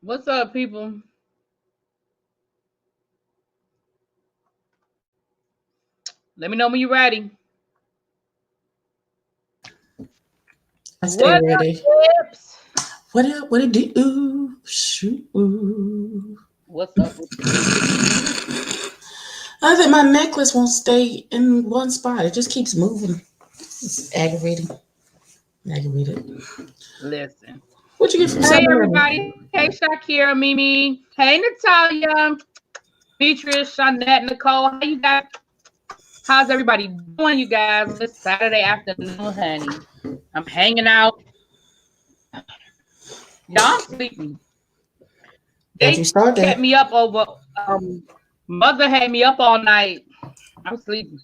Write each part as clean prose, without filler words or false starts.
What's up, people? Let me know when you're ready. I stay What ready. up, Tips? What up? What it do? Shoot. What's up with you? I think my necklace won't stay in one spot. It just keeps moving. It's aggravating. Aggravated. Listen. What you get from Hey, 7-Eleven? everybody. Hey, Shakira, Mimi. Hey, Natalia, Beatrice, Shanette, Nicole. How you guys? How's everybody doing, you guys, on this Saturday afternoon, honey? I'm hanging out. Y'all sleeping. Don't you They start kept that. me up over. Mother had me up all night. I'm sleeping.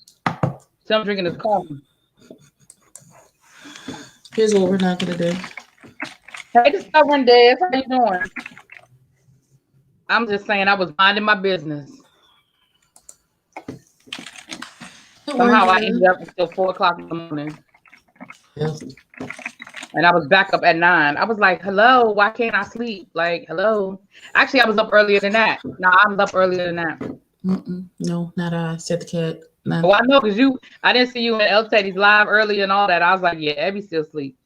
So I'm drinking this coffee. Here's what we're not gonna do. Hey, Discovering Des, how you doing? I'm just saying I was minding my business. Somehow I ended up until 4 o'clock in the morning. Yeah. And I was back up at 9. I was like, hello, why can't I sleep? Like, hello. Actually, I was up earlier than that. No, I was up earlier than that. No, not I. Said the cat. No. Oh, I know, because I didn't see you in El Teddy's live earlier and all that. I was like, yeah, Abby's still asleep.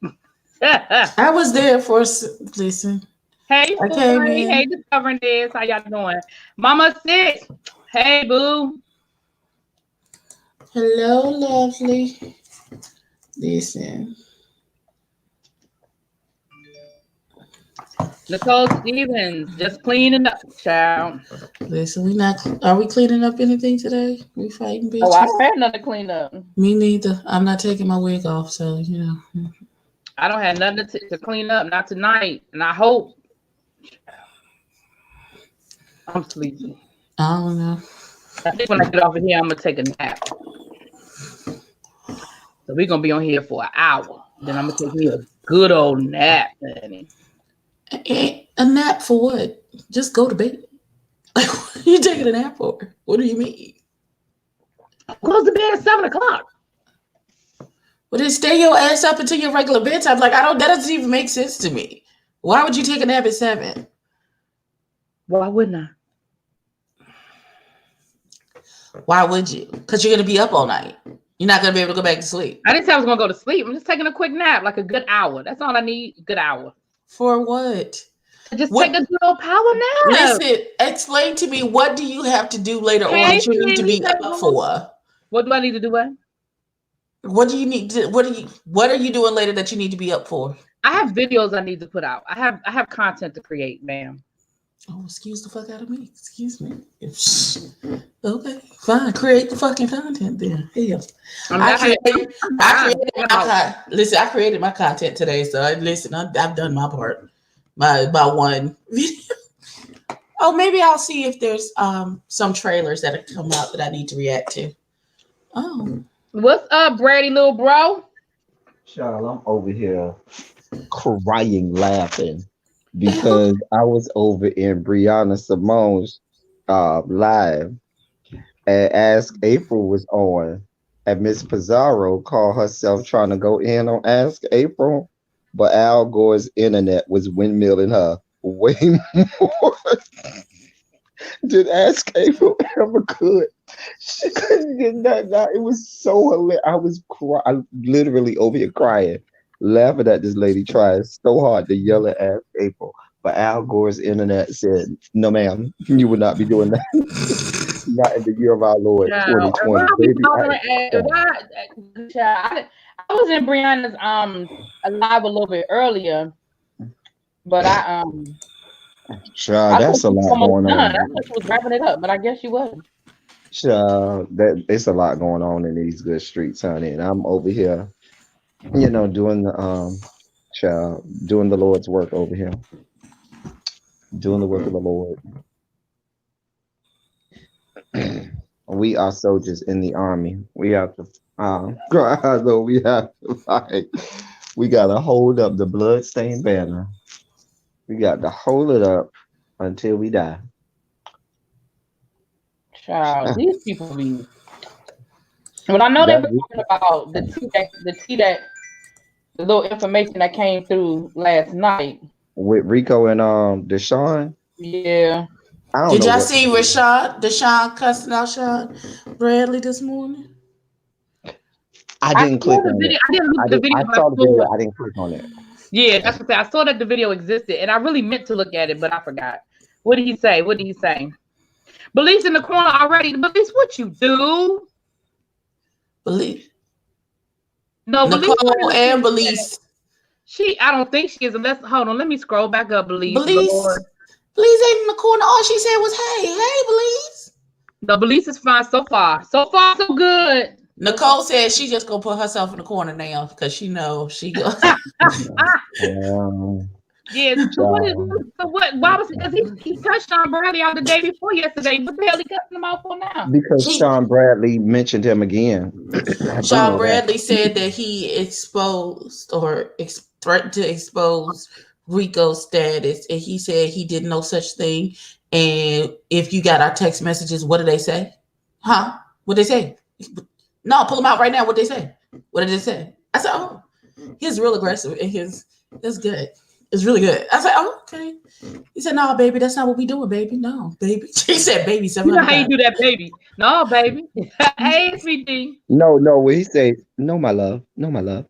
I was there for listen. Hey, I came in. hey, Discovering Des, how y'all doing? Mama 6, hey, boo. Hello, lovely. Listen. Nicole Stevens, just cleaning up, child. Listen, are we cleaning up anything today? We fighting bitches? Oh, I don't have nothing to clean up. Me neither. I'm not taking my wig off, so I don't have nothing to clean up, not tonight. And I hope I'm sleepy. I don't know. I think when I get off of here, I'm gonna take a nap. So we're gonna be on here for an hour. Then I'm gonna take me a good old nap, honey. A nap for what? Just go to bed. Like, what are you taking a nap for? What do you mean? Close the bed at 7 o'clock. Well, then stay your ass up until your regular bedtime. Like, that doesn't even make sense to me. Why would you take a nap at 7? Why wouldn't I? Why would you? Because you're gonna be up all night. You're not gonna be able to go back to sleep. I didn't say I was gonna go to sleep. I'm just taking a quick nap, like a good hour. That's all I need. A good hour. For what? Just take a good old power nap. Listen, explain to me, what do you have to do later on that you need to be up for? What do I need to do? What do you need to? What are you doing later that you need to be up for? I have videos I need to put out. I have content to create, ma'am. Oh, excuse the fuck out of me. Excuse me. Okay, fine. Create the fucking content then. Hell, I created my content today, so I've done my part. My one video. Oh, maybe I'll see if there's some trailers that have come out that I need to react to. Oh, what's up, Brady, little bro? Charles, I'm over here crying, laughing because I was over in Brianna Simone's live, and Ask April was on, and Miss Pizarro called herself trying to go in on Ask April, but Al Gore's internet was windmilling her way more than Ask April ever could. She couldn't get that out. It was so hilarious. I literally over here crying, laughing at this lady trying so hard to yell at Ask April. But Al Gore's internet said, "No, ma'am, you would not be doing that. Not in the year of our Lord, 2020." Baby, I was in Brianna's live a little bit earlier, but Child, that's a lot going on. I thought she was wrapping it up, but I guess she wasn't. Child, it's a lot going on in these good streets, honey. And I'm over here, doing the doing the Lord's work over here. Doing the work of the Lord. We are soldiers in the army. We have to we have to fight. We gotta hold up the bloodstained banner. We got to hold it up until we die. Child, these people be. Well, I know they were talking about the little information that came through last night. with Rico and Deshaun. Yeah. I don't Did know y'all what to see do. Deshaun cussing out Sean Bradley this morning? I I didn't saw click the on it. video. I didn't look at the I video, but I saw the saw video. it. I didn't click on it. Yeah, that's what I saw that the video existed, and I really meant to look at it, but I forgot. What did he say? What did he say? Belize in the corner already. Belize, what you do? Believe No, Belize not in Nicole the and same chat. Belize. I don't think she is. Unless, hold on, let me scroll back up. Belize, Lord. Belize ain't in the corner. All she said was, hey, Belize. No, Belize is fine so far. So far, so good. Nicole said she just gonna put herself in the corner now because she knows she goes. Yes. So what? Why was because he cussed Sean Bradley out the day before yesterday? What the hell he cussing him out for now? Because Sean Bradley mentioned him again. I do Sean know that. Bradley said that he exposed or threatened to expose Rico's status, and he said he did no such thing. And if you got our text messages, what did they say? Huh? What did they say? No, pull them out right now. What did they say? What did they say? I said, oh, he's real aggressive, and it's good. It's really good. I said, oh, okay. He said, no, baby, that's not what we doing, baby. No, baby. He said, baby, You know 700 how you times. do that, baby? No, baby. Hey, sweetie. No, when he say, no, my love. No, my love.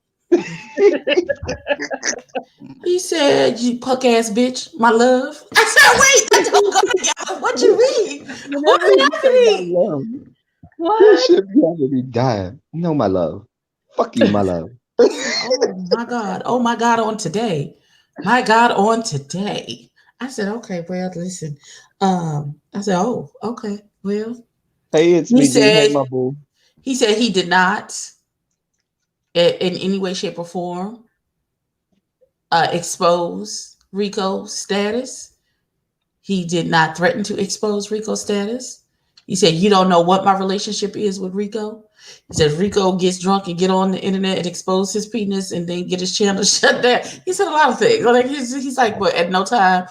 He said, you punk ass bitch, my love. I said, wait, that don't go together. What you mean? Whenever What's he say my happening? love, this What? shit be having me dying. No, my love. Fuck you, my love. I said, oh my God. Oh my God, on today. My God, on today. I said, okay, well, listen. I said, oh, okay. Well, Hey, it's he me, D. Hey, said my boo. he did not in any way, shape, or form expose Rico's status. He did not threaten to expose Rico's status. He said, you don't know what my relationship is with Rico. He said, Rico gets drunk and get on the internet and expose his penis and then get his channel shut down. He said a lot of things. Like he's like, but at no time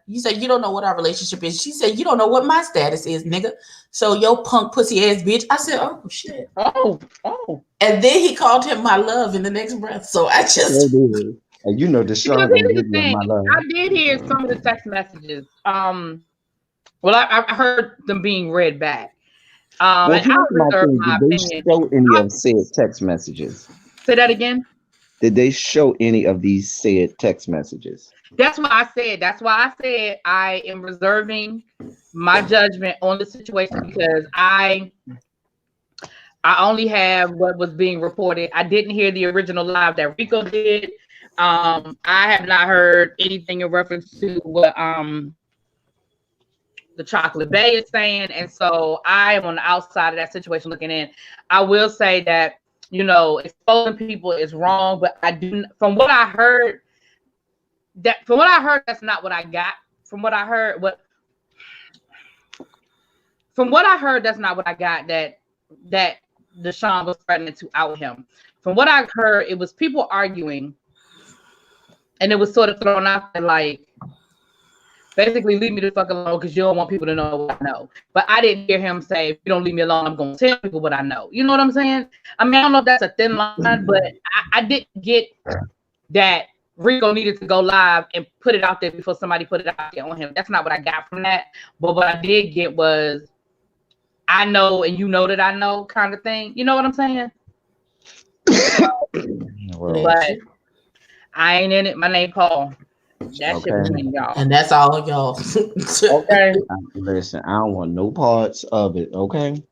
you said, you don't know what our relationship is. She said, you don't know what my status is, nigga. So yo punk pussy ass bitch. I said, oh shit. Oh. And then he called him my love in the next breath. So I just, And you know Because Deshaun gonna here's give the you thing. my love. I did hear some of the text messages. Well, I heard them being read back. Well, And here's I'll my reserve thing. my Did they opinion. show any of said text messages? Say that again. Did they show any of these said text messages? That's why I said. That's why I said I am reserving my judgment on the situation because I only have what was being reported. I didn't hear the original live that Rico did. I have not heard anything in reference to what the Chocolate Bay is saying, and so I am on the outside of that situation looking in. I will say that exposing people is wrong, but I do from what I heard that's not what I got. From what I heard that's not what I got. That Deshaun was threatening to out him. From what I heard, it was people arguing, and it was sort of thrown out there like, basically, leave me the fuck alone because you don't want people to know what I know. But I didn't hear him say, if you don't leave me alone, I'm going to tell people what I know. You know what I'm saying? I mean, I don't know if that's a thin line, but I didn't get that Rico needed to go live and put it out there before somebody put it out there on him. That's not what I got from that. But what I did get was, I know and you know that I know kind of thing. You know what I'm saying? Well, But I ain't in it. My name Paul. That shit between y'all. and that's all y'all. Okay. listen, I don't want no parts of it. Okay,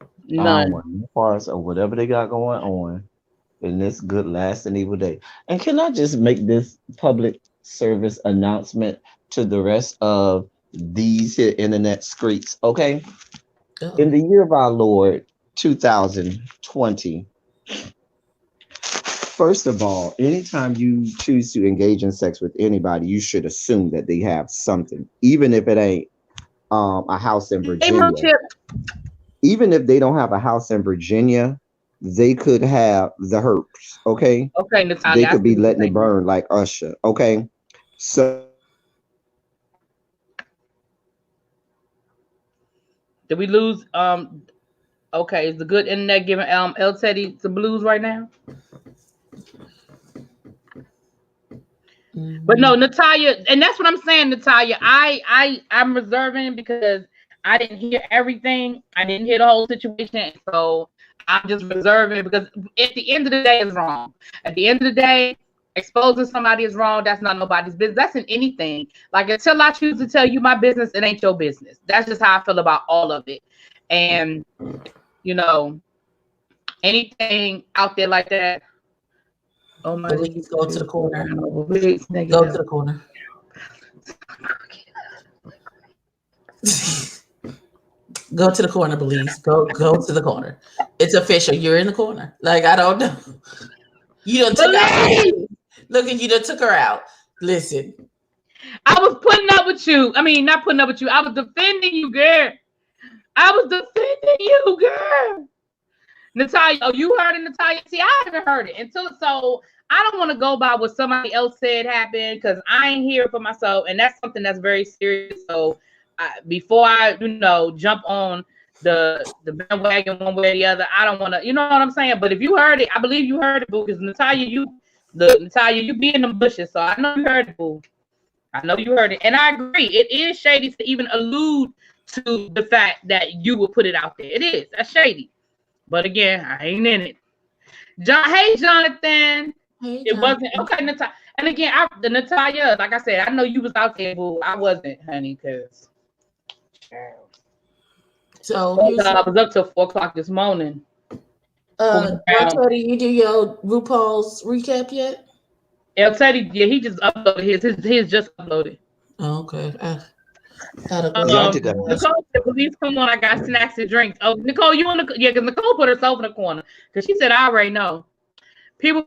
I None. don't want no parts of whatever they got going on in this good last and evil day. And can I just make this public service announcement to the rest of these here internet streets? Okay, in the year of our Lord 2020. First of all, anytime you choose to engage in sex with anybody, you should assume that they have something, even if it ain't a house in Virginia. Even if they don't have a house in Virginia, they could have the herpes. Okay, Okay, Natalia, they could be letting it burn like Usher. Okay, so did we lose? Okay, is the good internet giving El Teddy the blues right now? But no, Natalia, and that's what I'm saying, Natalia. I'm reserving because I didn't hear everything. I didn't hear the whole situation, so I'm just reserving because at the end of the day, it's wrong. At the end of the day, exposing somebody is wrong. That's not nobody's business. That's in anything. Like until I choose to tell you my business, it ain't your business. That's just how I feel about all of it. And you know, anything out there like that. Oh my! Please go to the corner. Go to the corner. Go to the corner, please. Go to the corner. It's official. You're in the corner. Like I don't know. You done took out. Look at you done took her out. Listen. I was putting up with you. I mean, not putting up with you. I was defending you, girl. I was defending you, girl. Natalia, oh, you heard it, Natalia? See, I haven't heard it until so. I don't want to go by what somebody else said happened because I ain't here for myself, and that's something that's very serious. So before I, jump on the bandwagon one way or the other, I don't want to, you know what I'm saying? But if you heard it, I believe you heard it, boo. Because Natalia, you be in the bushes, so I know you heard it, boo. I know you heard it, and I agree. It is shady to even allude to the fact that you will put it out there. It is. That's shady. But again, I ain't in it. Hey, Jonathan. It wasn't okay, Natalia. And again, Natalia, like I said, I know you was out there, boo. I wasn't, honey, because so I was up till 4:00 this morning. Teddy, you do your RuPaul's recap yet? El Teddy, yeah, he just uploaded his just uploaded. Oh, okay. Nicole said, "Please come on, I got snacks and drinks." Oh, Nicole, you want to? Yeah, because Nicole put herself in the corner because she said, "I already know." People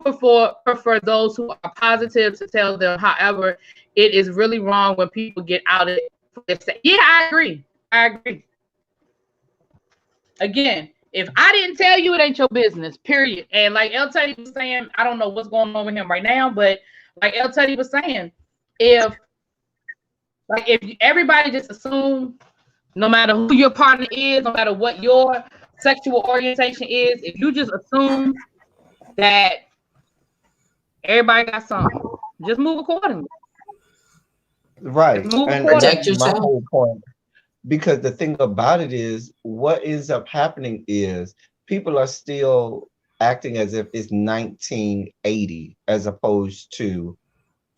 prefer those who are positive to tell them. However, it is really wrong when people get out of it. Yeah, I agree. Again, if I didn't tell you, it ain't your business, period. And like El Teddy was saying, I don't know what's going on with him right now, but like El Teddy was saying, if everybody just assume, no matter who your partner is, no matter what your sexual orientation is, if you just assume that everybody got something, just move accordingly. Right. And protect yourself. My whole point. Because the thing about it is, what ends up happening is people are still acting as if it's 1980 as opposed to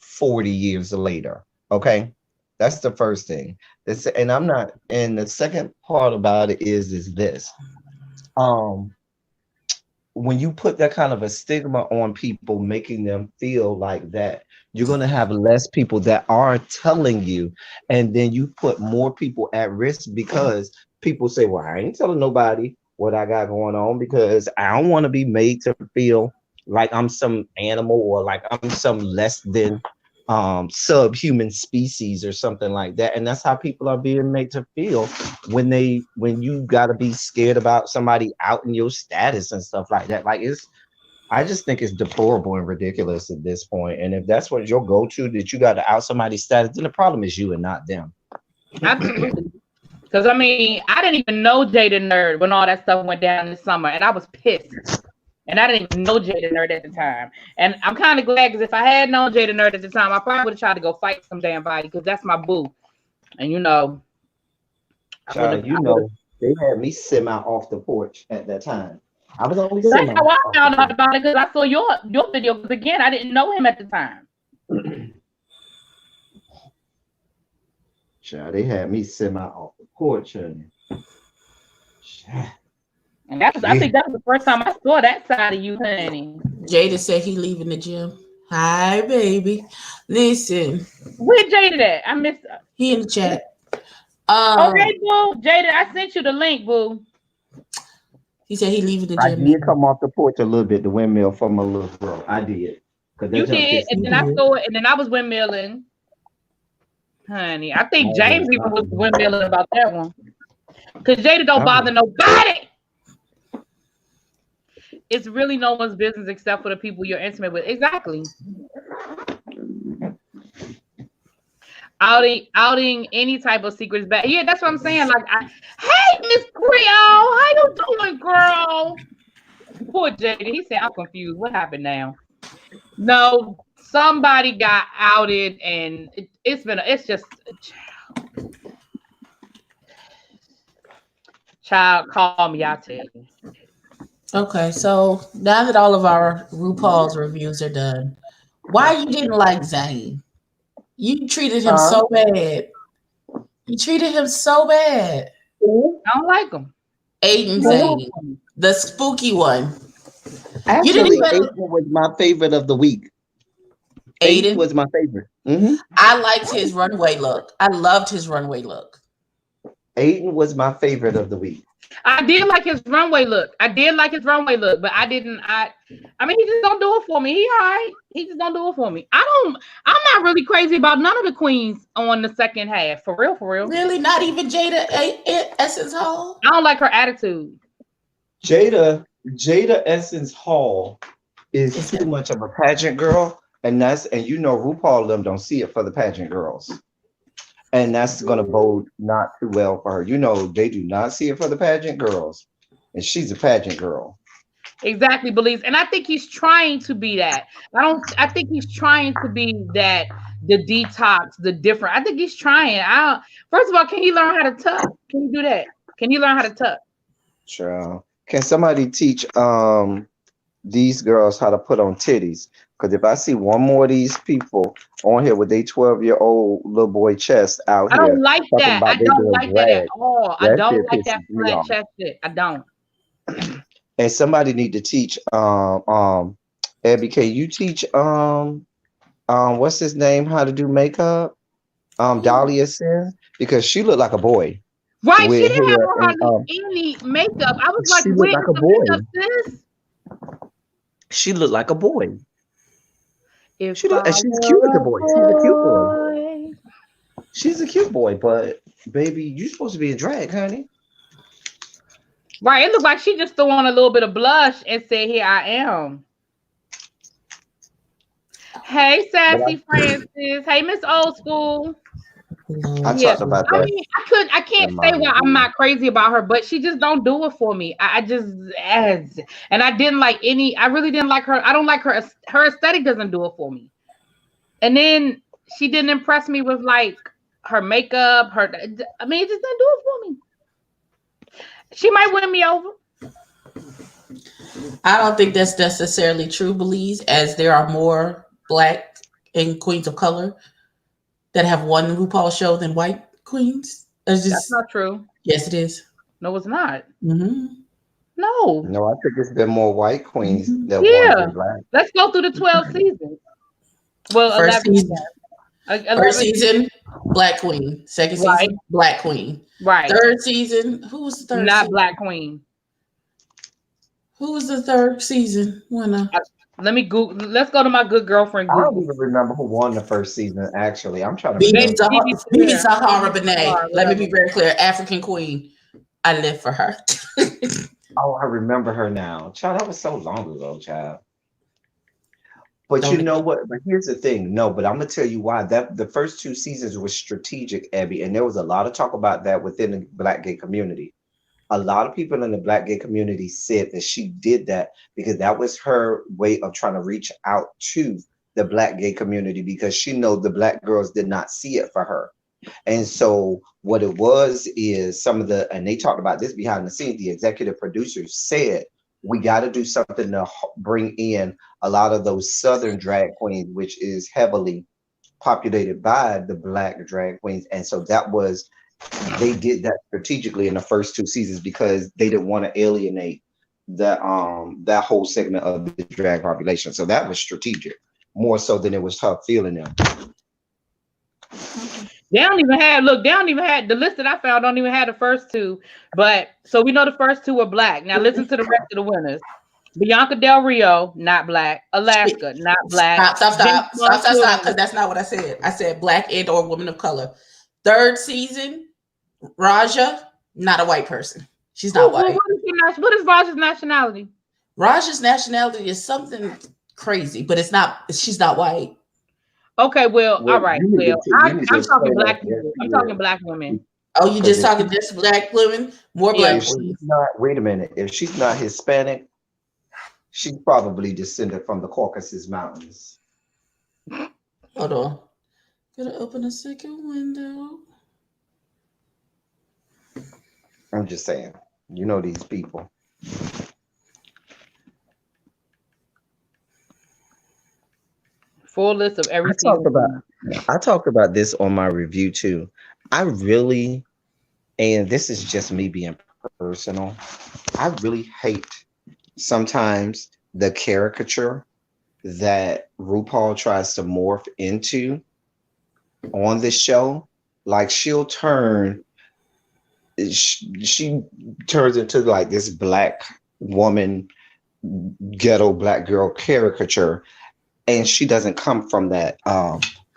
40 years later. Okay. That's the first thing. And the second part about it is this. When you put that kind of a stigma on people, making them feel like that, you're going to have less people that are telling you. And then you put more people at risk because people say, well, I ain't telling nobody what I got going on because I don't want to be made to feel like I'm some animal or like I'm some less than subhuman species or something like that. And that's how people are being made to feel when you got to be scared about somebody outing your status and stuff like that. Like I just think it's deplorable and ridiculous at this point. And if that's what your go-to, that you got to out somebody's status, then the problem is you and not them. Absolutely. Because I mean, I didn't even know Jada Nerd when all that stuff went down this summer, and I was pissed. And I didn't even know Jada Nerd at the time. And I'm kind of glad because if I had known Jada Nerd at the time, I probably would have tried to go fight some damn body because that's my boo. And they had me simmer off the porch at that time. I was only that's how I found out about it because I saw your video. Because again, I didn't know him at the time. Child, they had me simmer off the porch, honey. And I think that was the first time I saw that side of you, honey. Jada said he leaving the gym. Hi, baby. Listen. Where Jada at? I missed her. He in the chat. Okay, boo. Jada, I sent you the link, boo. He said he leaving the gym. I did come off the porch a little bit, the windmill from my little bro. I did. You did, and then I saw it, and then I was windmilling. Honey, I think James even was windmilling about that one. Because Jada don't bother nobody. It's really no one's business except for the people you're intimate with. Exactly. Outing any type of secrets bad. Yeah, that's what I'm saying. Like, hey, Miss Creole, how you doing, girl? Poor Jada. He said, I'm confused. What happened now? No, somebody got outed, and it's just child. Call me, I tell you. Okay, so now that all of our RuPaul's reviews are done, why you didn't like Zayn? You treated him Huh? so bad. You treated him so bad. I don't like them. Aiden Zane, the spooky one. You didn't Actually, even Aiden was my favorite of the week. Aiden Aiden. was my favorite. Mm-hmm. I liked his runway look. I loved his runway look. Aiden was my favorite of the week. I did like his runway look. I did like his runway look, but I didn't. I mean, he just don't do it for me. He all right. He just don't do it for me. I'm not really crazy about none of the queens on the second half. For real, for real. Really, not even Jada Essence Hall. I don't like her attitude. Jada Essence Hall is too much of a pageant girl, and you know RuPaul them don't see it for the pageant girls. And that's gonna bode not too well for her. You know, they do not see it for the pageant girls. And she's a pageant girl. Exactly, believes, and I think he's trying to be that. I think he's trying to be that. The detox, the different. I think he's trying. First of all, can he learn how to tuck? Can he do that? Can he learn how to tuck? Sure. Can somebody teach these girls how to put on titties? Because if I see one more of these people on here with a 12-year-old little boy chest out I here, don't like talking that. about I they don't doing like that at drag, all. I that don't shit like that pisses me flat off. chest shit. I don't. And somebody need to teach Abby, can you teach what's his name how to do makeup? Dahlia Sin, because she looked like a boy Right, she with didn't have hair on and hardly any makeup. I was like, she looked where's like a the boy. makeup, sis? She looked like a boy. If And I she's cute as a were a boy. She's a cute boy. boy. She's a cute boy, but baby, you supposed to be in drag, honey. Right, it looked like she just threw on a little bit of blush and said, "Here I am." Hey, Sassy Francis. Hey, Miss Old School. I Yeah, talked about I that mean, I can't in my say why I'm review. not crazy about her, but she just don't do it for me. I just and I didn't like any. I really didn't like her. I don't like her. Her aesthetic doesn't do it for me. And then she didn't impress me with like her makeup. I mean, it just didn't do it for me. She might win me over. I don't think that's necessarily true, Belize, as there are more black and queens of color that have won the RuPaul show than white queens. That's not true. Yes, it is. No, it's not. Mm-hmm. No. No, I think it's been more white queens that won Yeah. than black. Let's go through the 12 seasons. Well, First 11. season, 11 first season, black queen. Second Right. season, black queen. Right. Third season, who was the third? Not season? black queen. Who was the third season winner? Let me Google. Let's go to my good girlfriend I don't Google. even remember who won the first season, actually. I'm trying to Bibi remember. Zahara Benet. Let me be very clear. African queen. I live for her. Oh, I remember her now. Child, that was so long ago, child. But Don't you it? know what? But here's the thing. No, but I'm gonna tell you why. That the first two seasons was strategic, Abby, and there was a lot of talk about that within the Black gay community. A lot of people in the Black gay community said that she did that because that was her way of trying to reach out to the Black gay community because she know the Black girls did not see it for her. And so what it was is and they talked about this behind the scenes, the executive producers said, we got to do something to bring in a lot of those Southern drag queens, which is heavily populated by the Black drag queens. And so they did that strategically in the first two seasons because they didn't want to alienate that whole segment of the drag population. So that was strategic, more so than it was her feeling them. They don't even have the list that I found don't even have the first two. But so we know the first two are black. Now listen to the rest of the winners. Bianca Del Rio, not black. Alaska, not black. Stop, because that's not what I said. I said black and or woman of color. Third season, Raja, not a white person. She's not white. What is Raja's nationality? Raja's nationality is something crazy, but she's not white. Okay, well, all right. Well, I'm talking black people. I'm talking black women. Oh, you just talking just black women? More black women. Wait a minute. If she's not Hispanic, she's probably descended from the Caucasus Mountains. Hold on. Gotta open a second window. I'm just saying. You know these people. Full list of every I talk season. about I talked about this on my review too. I really, and this is just me being personal, I really hate sometimes the caricature that RuPaul tries to morph into on this show. Like she turns into like this black woman, ghetto black girl caricature, and she doesn't come from that.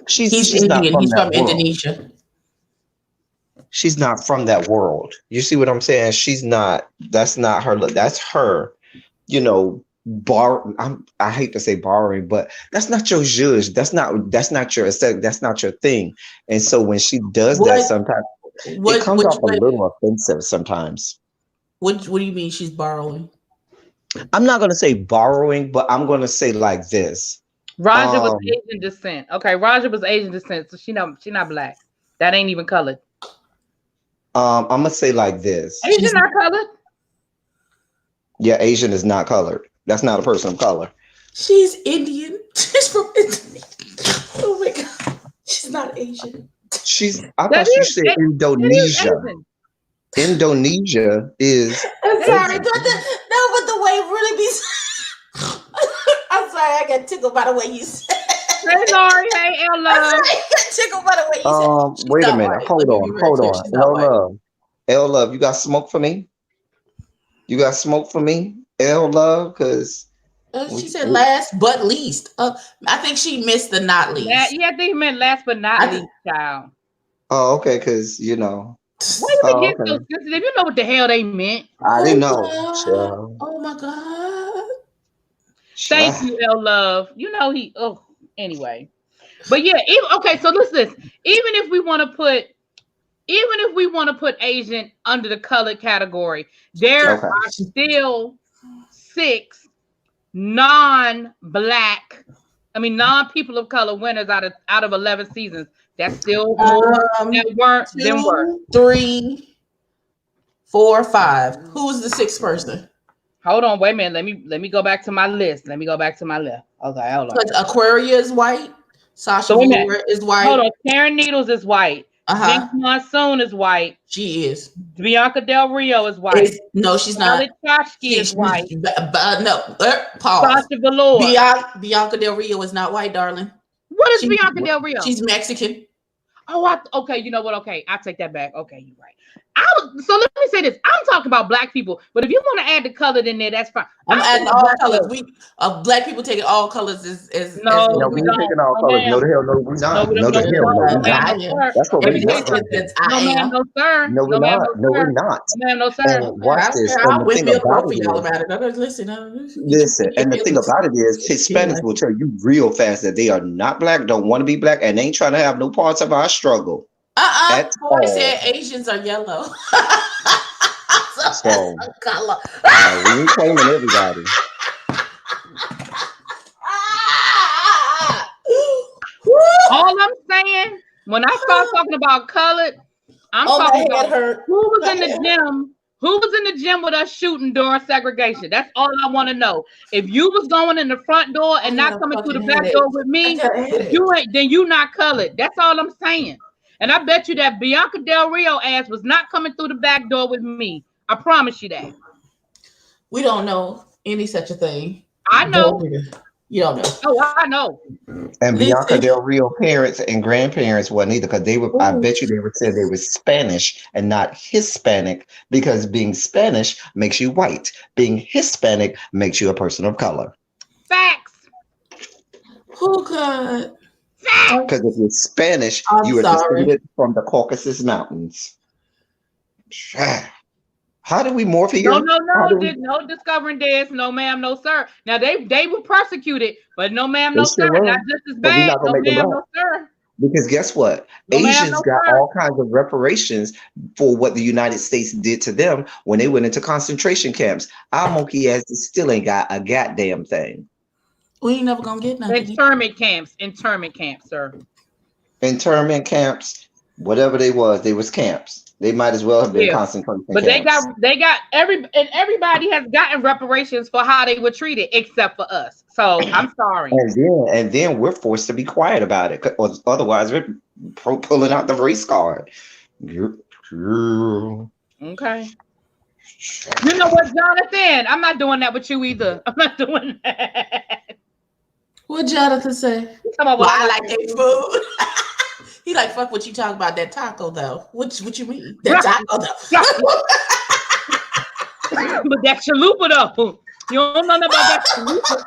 She's not Indian. from He's that from world. Indonesia. She's not from that world. You see what I'm saying? She's not. That's not her. That's her. You know, I hate to say borrowing, but that's not your judge. That's not your aesthetic. That's not your thing. And so when she does that, What? sometimes it What? comes off a little offensive. Sometimes What do you mean she's borrowing? I'm not gonna say borrowing, but I'm gonna say like this. Raja was Um, Asian descent. Okay, Raja was Asian descent, so she not black. That ain't even colored. I'm gonna say like this. Asian not colored. Yeah, Asian is not colored. That's not a person of color. She's Indian. She's from Indonesia. Oh my god. She's not Asian. I That thought you is said that is Indonesia. Asian. Indonesia is. I'm sorry, Asian. but the way it really be. I'm sorry, I got tickled by the way you said. Hey Lori, hey L I'm Love. sorry, I got tickled by the way you said. She's Wait a not minute. white. Hold Let me be on. very Hold clear. on. She's not white. L Love, you got smoke for me? You got smoke for me? L Love? Because. She said last but least. I think she missed the not least. Yeah, I think he meant last but not least, child. Oh, okay. Because, you know. Why you been getting Okay. so sensitive? You know what the hell they meant. I didn't know. Oh my god. Thank you, L Love. You know he. Oh, anyway. But yeah, okay. So listen, even if we want to put Asian under the color category, there Okay. are still 6 non-black, non-people of color winners out of 11 seasons. That's still more that weren't 2, 3, 4, 5. Who's the 6th person? Hold on, wait a minute. Let me go back to my list. Okay, hold on. Aquaria is white. Sasha Velour is white. Hold on. Karen Needles is white. Jinx Monsoon is white. She is. Bianca Del Rio is white. No, she's not. Chachki is white. No, pause. Sasha Velour. Bianca Del Rio is not white, darling. What is Bianca Del Rio? She's Mexican. Oh, okay. You know what? Okay, I take that back. Okay, you're right. So let me say this. I'm talking about black people, but if you want to add the color in there, that's fine. I'm adding all colors. Black people taking all colors no, we ain't taking all colors. No, the hell, no, we're not. No, the hell, no, we're not. That's what we're not. No, ma'am, no, sir. No, we're not. No, we're not. No, ma'am, no, sir. And watch this. And the thing about it is, listen, and the thing about it is, Hispanics will tell you real fast that they are not black, don't want to be black, and ain't trying to have no parts of our struggle. I said Asians are yellow. So color. We ain't claiming everybody. All I'm saying, when I start talking about colored, I'm talking about who was in the gym. Who was in the gym with us shooting during segregation? That's all I want to know. If you was going in the front door and not coming through the back door with me, then you not colored. That's all I'm saying. And I bet you that Bianca Del Rio ass was not coming through the back door with me. I promise you that. We don't know any such a thing. I know. You don't know. Oh, I know. And Bianca Del Rio parents and grandparents wasn't either, because they were. I bet you they would say they were Spanish and not Hispanic, because being Spanish makes you white. Being Hispanic makes you a person of color. Facts. Oh God. Because if you're Spanish, you are descended from the Caucasus Mountains. How do we morph here? No discovering this. No, ma'am, no, sir. Now they were persecuted, but no, ma'am, no, sir. Not just as bad. No, ma'am, no, sir. Because guess what? Asians got all kinds of reparations for what the United States did to them when they went into concentration camps. Our monkey asses still ain't got a goddamn thing. We ain't never gonna get nothing. Internment camps, sir. Internment camps, whatever they was camps. They might as well have been concentration but camps. they got everybody has gotten reparations for how they were treated except for us. So I'm sorry. And then we're forced to be quiet about it, or otherwise we're pulling out the race card. Okay. You know what, Jonathan? I'm not doing that with you either. I'm not doing that. What Jonathan say? Come on, well, I like that food. He like, fuck what you talking about, that taco though. What you mean? That taco though. But that chalupa though. You don't know nothing about that chalupa.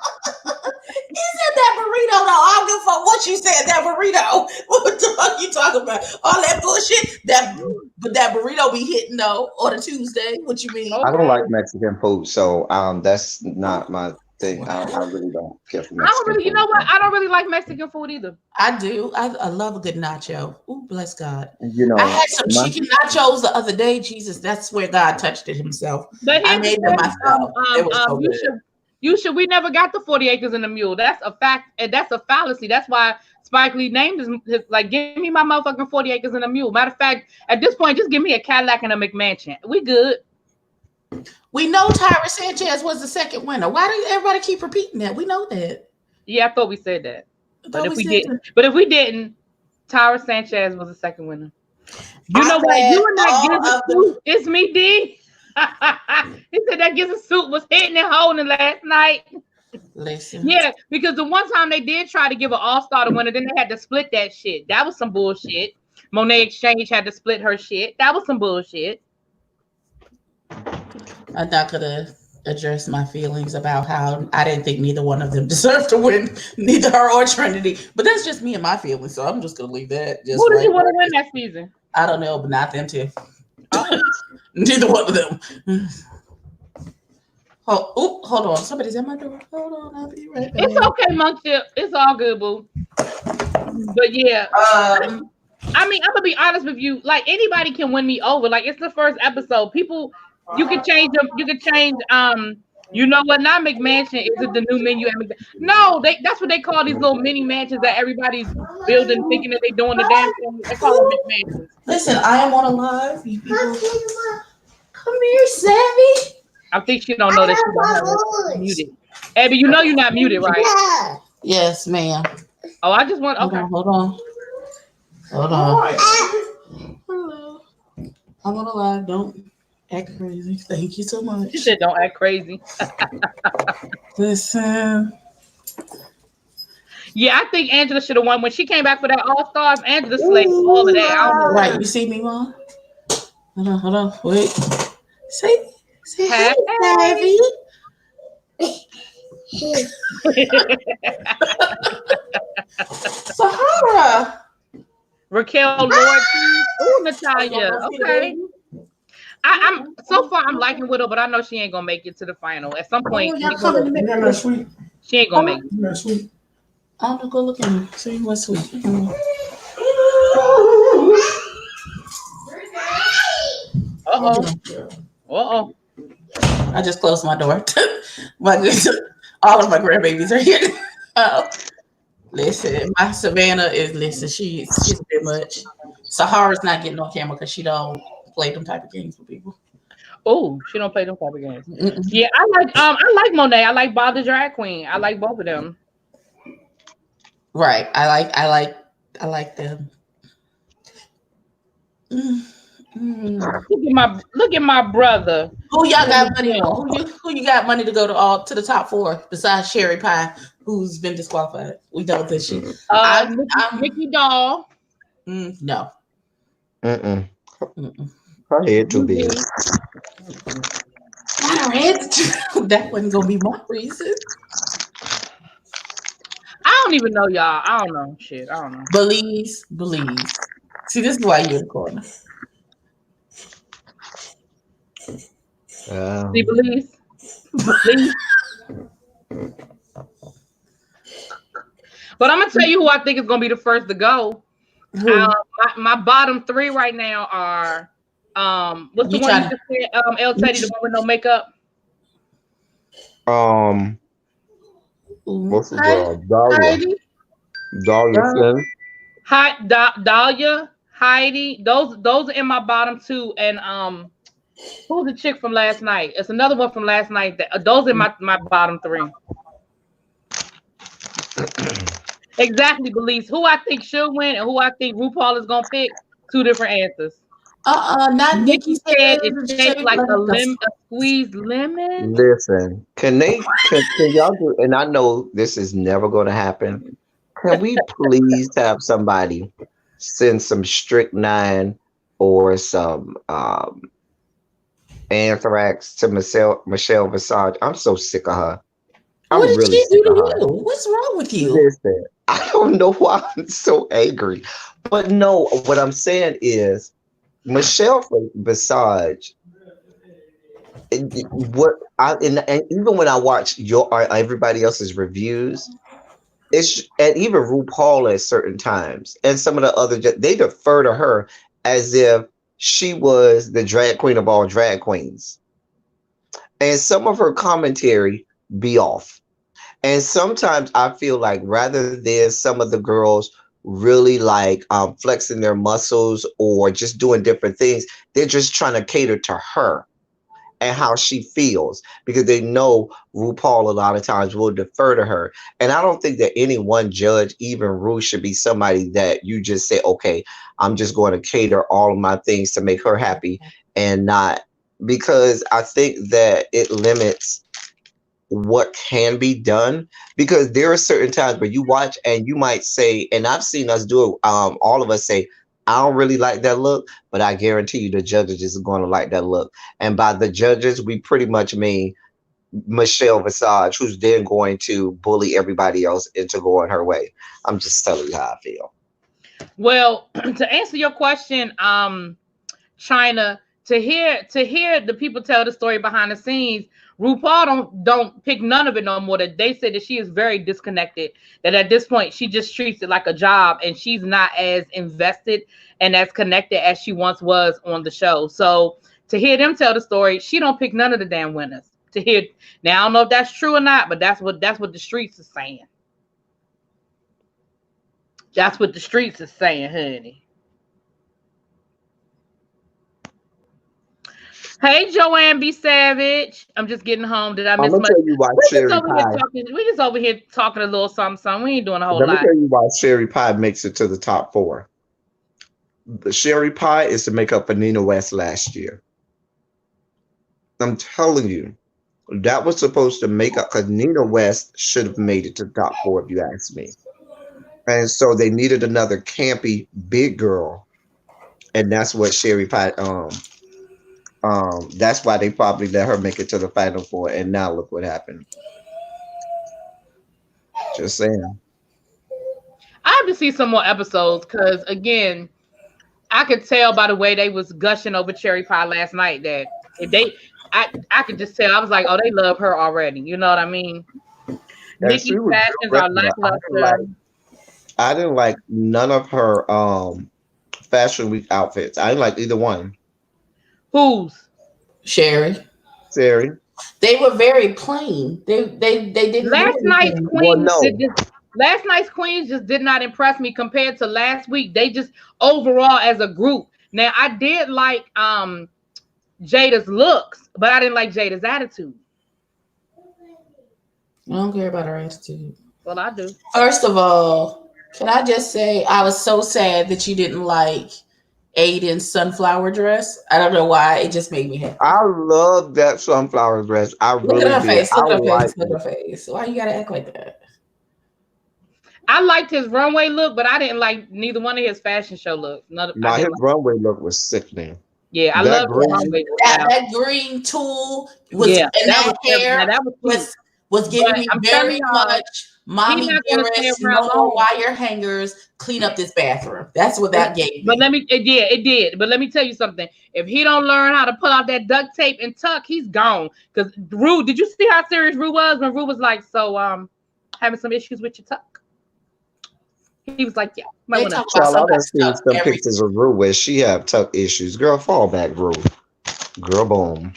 He said that burrito though. I don't give a fuck what you said, that burrito. What the fuck you talking about? All that bullshit. But that burrito be hitting though on a Tuesday. What you mean? I don't like Mexican food, so that's not my thing. I really don't care for Mexican food. You know what? I don't really like Mexican food either. I do. I love a good nacho. Ooh, bless God. You know, I had some chicken nachos the other day. Jesus, that's where God touched it himself. But I made them myself. It was so good. We never got the 40 acres and a mule. That's a fact, and that's a fallacy. That's why Spike Lee named his like, give me my motherfucking 40 acres and a mule. Matter of fact, at this point, just give me a Cadillac and a McMansion. We good. We know Tyra Sanchez was the second winner. Why do everybody keep repeating that? We know that. Yeah, I thought we said that. But if we didn't, Tyra Sanchez was the second winner. You know what? You and that gizzard suit. It's me, D. He said that gizzard suit was hitting and holding last night. Listen. Yeah, because the one time they did try to give an all-star to winner, then they had to split that shit. That was some bullshit. Monet Exchange had to split her shit. That was some bullshit. I'm not gonna address my feelings about how I didn't think neither one of them deserved to win, neither her or Trinity. But that's just me and my feelings, so I'm just gonna leave that. Who did you want to win that season? I don't know, but not them two. Neither one of them. Hold on. Somebody's at my door. Hold on, I'll be right back. It's okay, Monkship. It's all good, boo. But yeah, I mean, I'm gonna be honest with you. Like, anybody can win me over. Like, it's the first episode. People, you can change them. You can change. You know what? Not McMansion. Is it the new menu? No, that's what they call these little mini mansions that everybody's building, thinking that they're doing the damn thing. They call them McMansions. Listen, I am on a live. You people, come here, Sammy. I think she don't know that she's muted. Abby, you know you're not muted, right? Yeah. Yes, ma'am. Oh, I just want. Okay, hold on. Hello. I'm on a live. Don't act crazy. Thank you so much. She said, "Don't act crazy." Listen. Yeah, I think Angela should have won when she came back for that All Stars. Angela slayed all of that. I don't know. Right, you see me, Mom? Hold on. Wait. Say hey, Abby. Sahara. Raquel Lord. Oh, Natalia. Okay. I'm so far I'm liking Widow, but I know she ain't gonna make it to the final. At some point, she ain't gonna make it. I'm gonna go look at her. See what's sweet. Uh-oh. I just closed my door. All of my grandbabies are here. Listen, my Savannah she's a bit much. Sahara's not getting on camera because she don't play them type of games with people. Oh, she don't play them type of games. Mm-mm. Yeah, I like Monet. I like Bob the Drag Queen. I like both of them. Right. I like them. Look at my brother. Who y'all got money on? Who you got money to go to the top four besides Sherry Pie, who's been disqualified? We done with this shit. Mickey Doll. No. Her head too big. That wasn't gonna be my reason. I don't even know, y'all. I don't know. Shit, I don't know. Belize. See, this is why you're in the corner. See, Belize. But I'm gonna tell you who I think is gonna be the first to go. My bottom three right now are what's the one you just said? El Teddy, the one with no makeup. What's the Hi, girl? Dahlia. Heidi. Dahlia Sin. Dahlia, Heidi. Those are in my bottom two. And who's the chick from last night? It's another one from last night. Those are my bottom three. Exactly, Belize. Who I think should win and who I think RuPaul is gonna pick. Two different answers. Not Nikki Nikki said it said shaped shaped like like a squeezed lemon. Listen, can y'all do? And I know this is never going to happen. Can we please have somebody send some strychnine or some anthrax to Michelle Visage? I'm so sick of her. What I'm did really she sick do of to her. you? What's wrong with you? Listen, I don't know why I'm so angry, but no, what I'm saying is Michelle Visage. And even when I watch everybody else's reviews, and even RuPaul at certain times, and some of the other they defer to her as if she was the drag queen of all drag queens, and some of her commentary be off. And sometimes I feel like rather than some of the girls really like flexing their muscles or just doing different things, they're just trying to cater to her and how she feels because they know RuPaul a lot of times will defer to her. And I don't think that any one judge, even Ru, should be somebody that you just say, okay, I'm just going to cater all of my things to make her happy and not, because I think that it limits what can be done, because there are certain times where you watch and you might say, and I've seen us do it, all of us say, I don't really like that look, but I guarantee you the judges is going to like that look. And by the judges, we pretty much mean Michelle Visage, who's then going to bully everybody else into going her way. I'm just telling you how I feel. Well, to answer your question, China, to hear the people tell the story behind the scenes, RuPaul don't pick none of it no more. That they say that she is very disconnected. That at this point she just treats it like a job, and she's not as invested and as connected as she once was on the show. So to hear them tell the story, she don't pick none of the damn winners. To hear now, I don't know if that's true or not, but that's what the streets is saying. That's what the streets is saying, honey. Hey, Joanne B. Savage. I'm just getting home. Did I I'm miss gonna much? tell you why We just Sherry over here Pie. talking. We just over here talking a little something, something. We ain't doing a whole Let me lot. tell you why Sherry Pie makes it to the top four. The Sherry Pie is to make up for Nina West last year. I'm telling you, that was supposed to make up because Nina West should have made it to the top four if you ask me. And so they needed another campy big girl, and that's what Sherry Pie. That's why they probably let her make it to the final four. And now look what happened. Just saying. I have to see some more episodes because again, I could tell by the way they was gushing over Cherry Pie last night that if I could just tell. I was like, oh, they love her already. You know what I mean? And she Nikki's was fashions real are regular. lackluster. I didn't like none of her Fashion Week outfits. I didn't like either one. Whose? Sherry. Sherry. They were very plain. They didn't do Last night's anything. Well, queens no. last night's queens just did not impress me compared to last week. They just overall as a group. Now I did like Jada's looks, but I didn't like Jada's attitude. I don't care about her attitude. Well, I do. First of all, can I just say I was so sad that you didn't like Aiden's sunflower dress. I don't know why. It just made me happy. I love that sunflower dress. I Look really at her did. face. I Look at her like face. Look at it. her face. Why you gotta act like that? I liked his runway look, but I didn't like neither one of his fashion show looks. I His didn't like. runway look was sickening. Yeah, I That love the green. runway. That green tool was Yeah, and that was that now hair that was cute. was giving But me I'm telling very y'all, much he's mommy not gonna stay dearest, around no more long. wire hangers, clean up this bathroom. That's what that gave But me. it did. But let me tell you something. If he don't learn how to pull out that duct tape and tuck, he's gone. Because Rue, did you see how serious Rue was when Rue was like, so having some issues with your tuck? He was like, yeah, might They want to. talk about Child, I done somebody's seen stuff some every pictures of Rue where she have tuck issues. Girl, fall back, Rue. Girl, boom.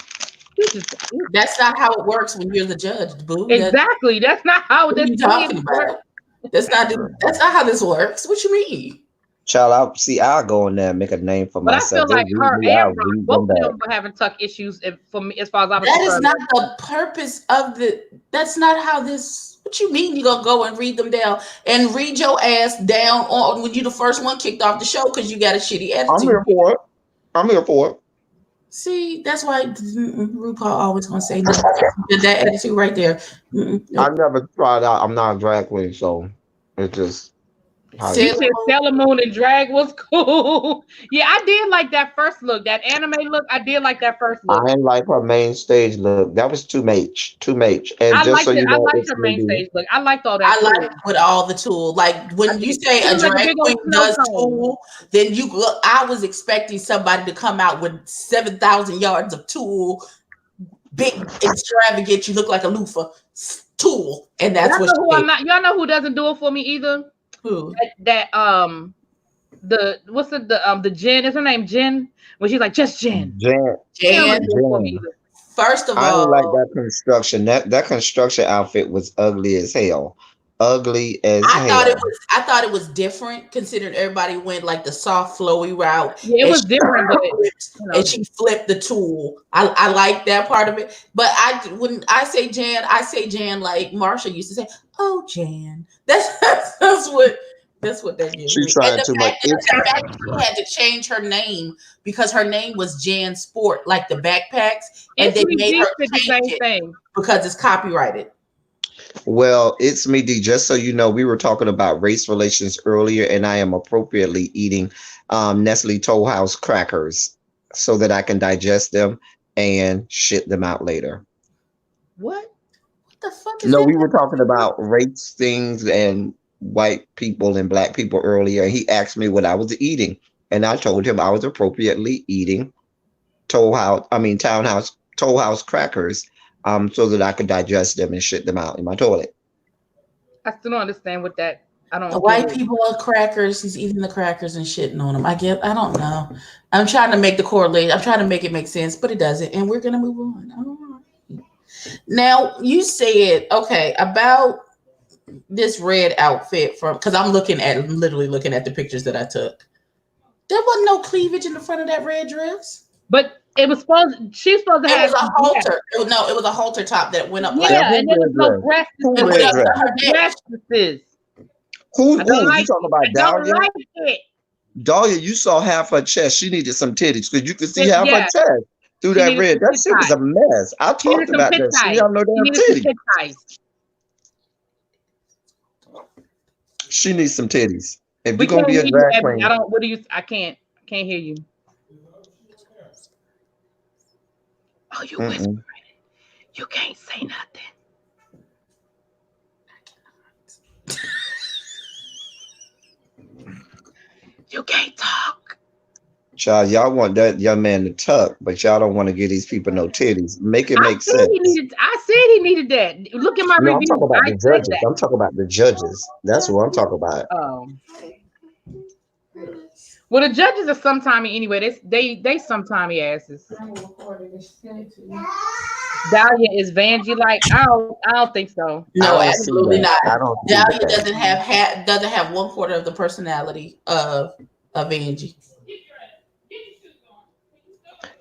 That's not how it works when you're the judge, boo. Exactly. That's not how what are you talking about. That's not how this works. What you mean? Child, I'll go in there and make a name for myself. But I feel like her and Rock, both of them were having tuck issues for me, as far as I was concerned. That is not the purpose of that's not how this. What you mean you're gonna go and read them down and read your ass down on when you the first one kicked off the show because you got a shitty attitude? I'm here for it. See, that's why RuPaul always gonna say no. That attitude right there. Nope. I never tried out. I'm not a drag queen, so it's just. Sailor Moon and drag was cool. Yeah, I did like that first look. That anime look, I did like that first look. I didn't like her main stage look. That was too much. And I liked her main stage look. I liked all that. I liked with all the tool. Like when you say a drag queen does tool, then I was expecting somebody to come out with 7,000 yards of tool, big extravagant. You look like a loofah tool, and that's what. Y'all know who doesn't do it for me either. Who? The Jen, is her name Jen? When she's like just Jen. Jen. First of all, I don't like that construction. That construction outfit was ugly as hell. I thought it was different considering everybody went like the soft flowy route. Yeah, it was different, and she flipped the tool. I like that part of it. But when I say Jan like Marsha used to say, "Oh, Jan." That's what that is. She tried too much. She had to change her name because her name was Jan Sport, like the backpacks, and they made her change it because it's copyrighted. Well, it's me, D. Just so you know, we were talking about race relations earlier, and I am appropriately eating Nestle Toll House crackers so that I can digest them and shit them out later. What the fuck is that? We were talking about race things and white people and black people earlier. He asked me what I was eating, and I told him I was appropriately eating Townhouse Toll House crackers. So that I could digest them and shit them out in my toilet. I still don't understand what that. I don't. The white people are crackers. He's eating the crackers and shitting on them. I don't know. I'm trying to make the correlate. I'm trying to make it make sense, but it doesn't. And we're gonna move on. All right. Now you said about this red outfit because I'm literally looking at the pictures that I took. There wasn't no cleavage in the front of that red dress. But it was she's supposed to have a halter. It was a halter top that went up. Yeah, and there was no breasts. Who you talking about, Dahlia? Like it. Dahlia, you saw half her chest. She needed some titties because you could see half her chest through that red. That shit was a mess. I talked about that. She don't know damn titties. She needs some titties. If you're gonna be a drag queen, I can't hear you. Oh, you whispering. You can't say nothing. I cannot. You can't talk. Child, y'all want that young man to tuck, but y'all don't want to give these people no titties. Make it make sense. I said he needed that. Look at my review. I'm talking about the judges. I'm talking about the judges. That's what I'm talking about. Oh. Well, the judges are sometimey anyway. They sometimey asses. Dahlia is Vanjie like? I don't think so. No, absolutely not. Dahlia doesn't have 1/4 of the personality of Vanjie.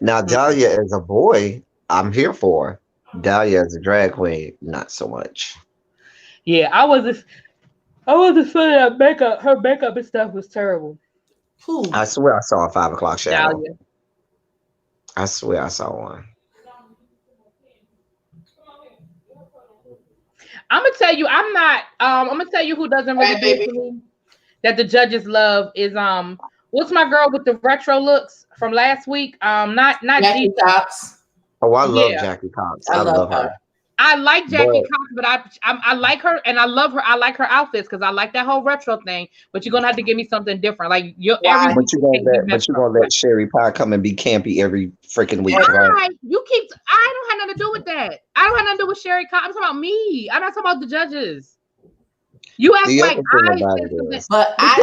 Now, Dahlia as a boy, I'm here for. Dahlia as a drag queen, not so much. Yeah, I wasn't saying that her makeup and stuff was terrible. Who? I swear I saw a 5 o'clock shadow. Dahlia. I swear I saw one. I'm gonna tell you, I'm gonna tell you who doesn't really do it for me. That the judges love is what's my girl with the retro looks from last week? Not Jackie Cox. Oh, I love Jackie Cox. I love her. I like Jackie Cox, but I like her and I love her. I like her outfits because I like that whole retro thing. But you're gonna have to give me something different. Like but you're gonna let Sherry Pie come and be campy every freaking week, right? I don't have nothing to do with that. I don't have nothing to do with Sherry Cox. I'm talking about me. I'm not talking about the judges. You act like I like Sherry Cox. I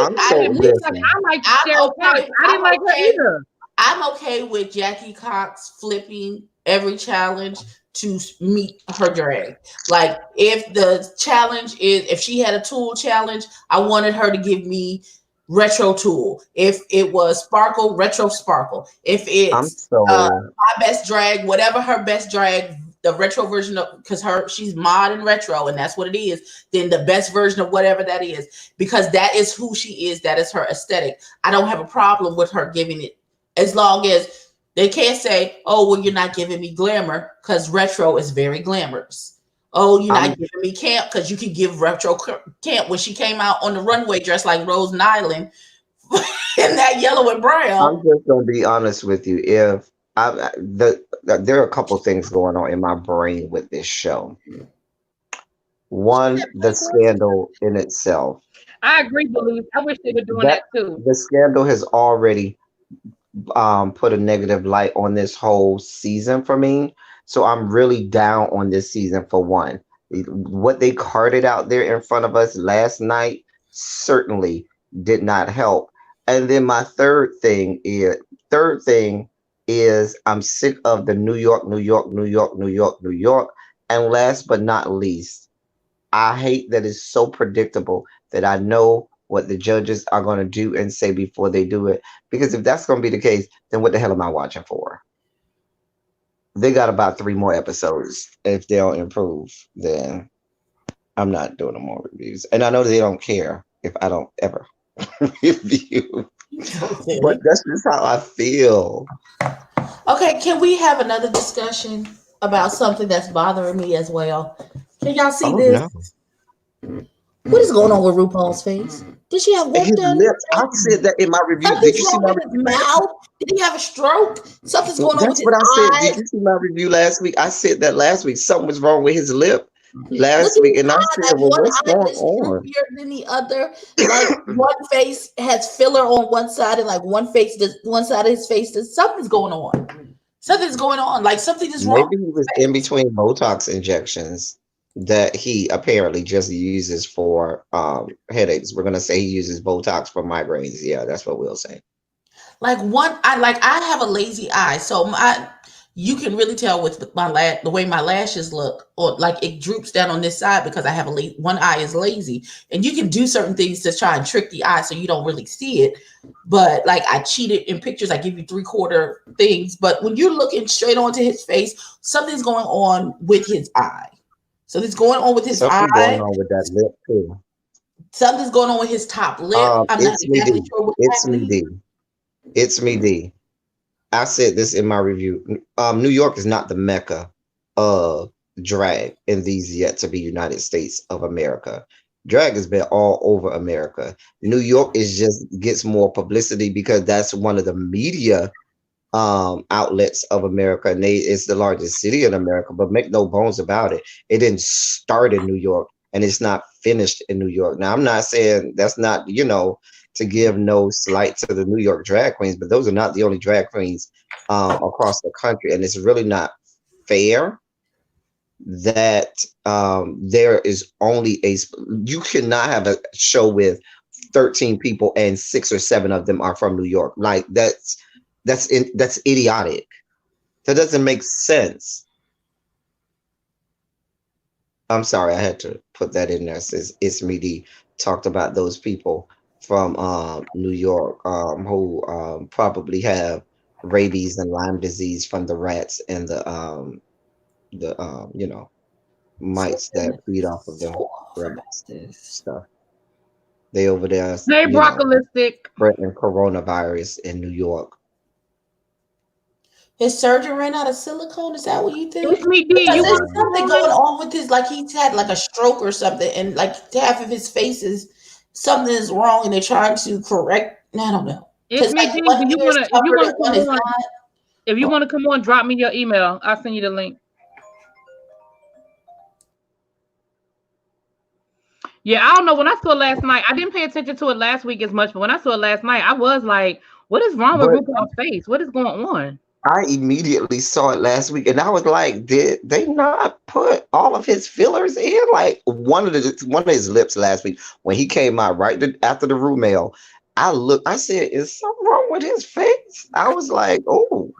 didn't like her either. I'm okay with Jackie Cox flipping every challenge to meet her drag. Like if the challenge is, if she had a tool challenge, I wanted her to give me retro tool. If it was sparkle, retro sparkle. If I'm it's so my best drag, whatever her best drag, the retro version of, because she's mod and retro, and that's what it is. Then the best version of whatever that is, because that is who she is. That is her aesthetic. I don't have a problem with her giving it, as long as they can't say, "Oh, well, you're not giving me glamour," because retro is very glamorous. Oh, you're I'm not giving me camp, because you can give retro camp. When she came out on the runway dressed like Rose Nyland in that yellow and brown. I'm just gonna be honest with you. If there are a couple things going on in my brain with this show. One, the scandal in itself. I agree, Believe. I wish they were doing That that too. the scandal has already put a negative light on this whole season for me. So I'm really down on this season for one. What they carted out there in front of us last night certainly did not help. And then my third thing is I'm sick of the New York, New York, New York, New York, New York. And last but not least, I hate that it's so predictable that I know what the judges are going to do and say before they do it. Because if that's going to be the case, then what the hell am I watching for? They got about 3 more episodes. If they don't improve, then I'm not doing no more reviews. And I know they don't care if I don't ever review. Okay. But that's just how I feel. Okay, can we have another discussion about something that's bothering me as well? Can y'all see Oh this? no. What is going on with RuPaul's face? Did she have work His done? lips. I said that in my review. Did Something's you see wrong my with his mouth. Did he have a stroke? Something's going on with That's his what I said. Did eyes. you see my review last week? I said that last week. Something was wrong with his lip Look last at week. his And I eye. said, Like well, one what's eye going is on? droopier than the other. Like one face has filler on one side, and like one side of his face does. Something's going on. Something's going on. Like something is wrong. Maybe he was in between Botox injections that he apparently just uses for headaches. We're gonna say he uses Botox for migraines. Yeah, that's what we'll say. Like I have a lazy eye, so you can really tell with the way my lashes look, or like it droops down on this side because I have one eye is lazy, and you can do certain things to try and trick the eye so you don't really see it. But like I cheated in pictures, I give you 3/4 things, but when you're looking straight onto his face, something's going on with his eye. Something's going on with his Something going eye. on with that lip too. Something's going on with his top lip. I'm not It's me, exactly D. sure what's It's me, happening. D. It's me, D. I said this in my review. New York is not the mecca of drag in these yet to be United States of America. Drag has been all over America. New York is just gets more publicity because that's one of the media outlets of America, and it's the largest city in America. But make no bones about it, it didn't start in New York, and it's not finished in New York. Now, I'm not saying that's not to give no slight to the New York drag queens, but those are not the only drag queens across the country, and it's really not fair that there is only you cannot have a show with 13 people and 6 or 7 of them are from New York. Like that's idiotic. That doesn't make sense. I'm sorry, I had to put that in there. Says It's Me D talked about those people from New York who probably have rabies and Lyme disease from the rats and the mites that feed off of the rabbits and stuff. They over there, Hey, broccolistic. spreading coronavirus in New York. His surgeon ran out of silicone. Is that what you think? It's me, D. Because You there's want something going on with his, like he's had like a stroke or something, and like half of his face is something is wrong, and they're trying to correct. I don't know. It's me, Like D. one Do you ear is want to? If you covered want and to one is come on, not. if you want to come on, drop me your email. I'll send you the link. Yeah, I don't know. When I saw it last night, I didn't pay attention to it last week as much, but when I saw it last night, I was like, "What is wrong with But RuPaul's face? What is going on?" I immediately saw it last week, and I was like, "Did they not put all of his fillers in?" Like one of his lips last week when he came out after the room mail. I said, "Is something wrong with his face?" I was like, "Oh."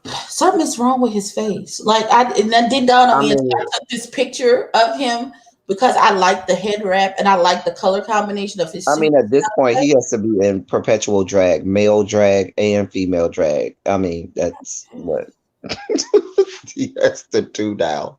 something is wrong with his face. Like and that did dawn on I me. And mean, I took this picture of him because I like the head wrap and I like the color combination of his I suit. mean, at this point, he has to be in perpetual drag, male drag and female drag. I mean, that's what he has to do now.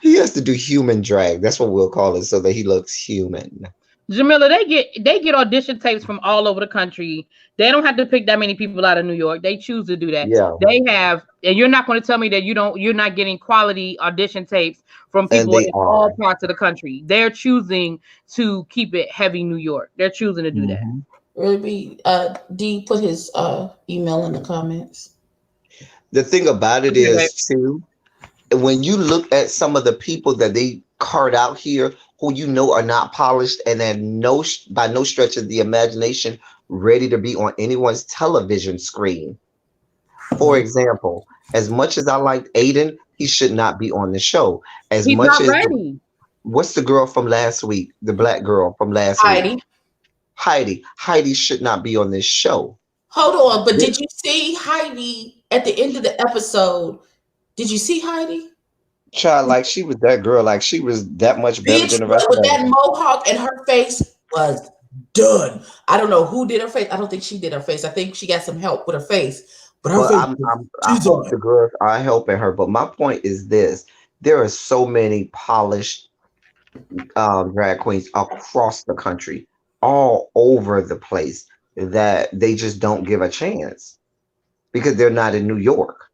He has to do human drag. That's what we'll call it, so that he looks human. Jamila, they get audition tapes from all over the country. They don't have to pick that many people out of New York. They choose to do that. Yeah, They have, and you're not going to tell me that you're not getting quality audition tapes from and people they in all are. parts of the country. They're choosing to keep it heavy New York. They're choosing to do that. Mhm. Really be D put his email in the comments. The thing about it Okay, babe. is too, when you look at some of the people that they card out here, who you know are not polished and then by no stretch of the imagination ready to be on anyone's television screen. For example, as much as I liked Aiden, he should not be on the show. As He's much not as ready. what's the girl from last week? The black girl from last week. Heidi. Heidi. Heidi should not be on this show. Hold on, but This did you see Heidi at the end of the episode? Did you see Heidi? child, like she was that girl, like she was that much better Bitch than the rest of with them. that mohawk and her face was done. I don't know who did her face. I don't think she did her face. I think she got some help with her face. But her Well, face was I hope done. the girls are helping her. But my point is this: there are so many polished drag queens across the country, all over the place, that they just don't give a chance because they're not in New York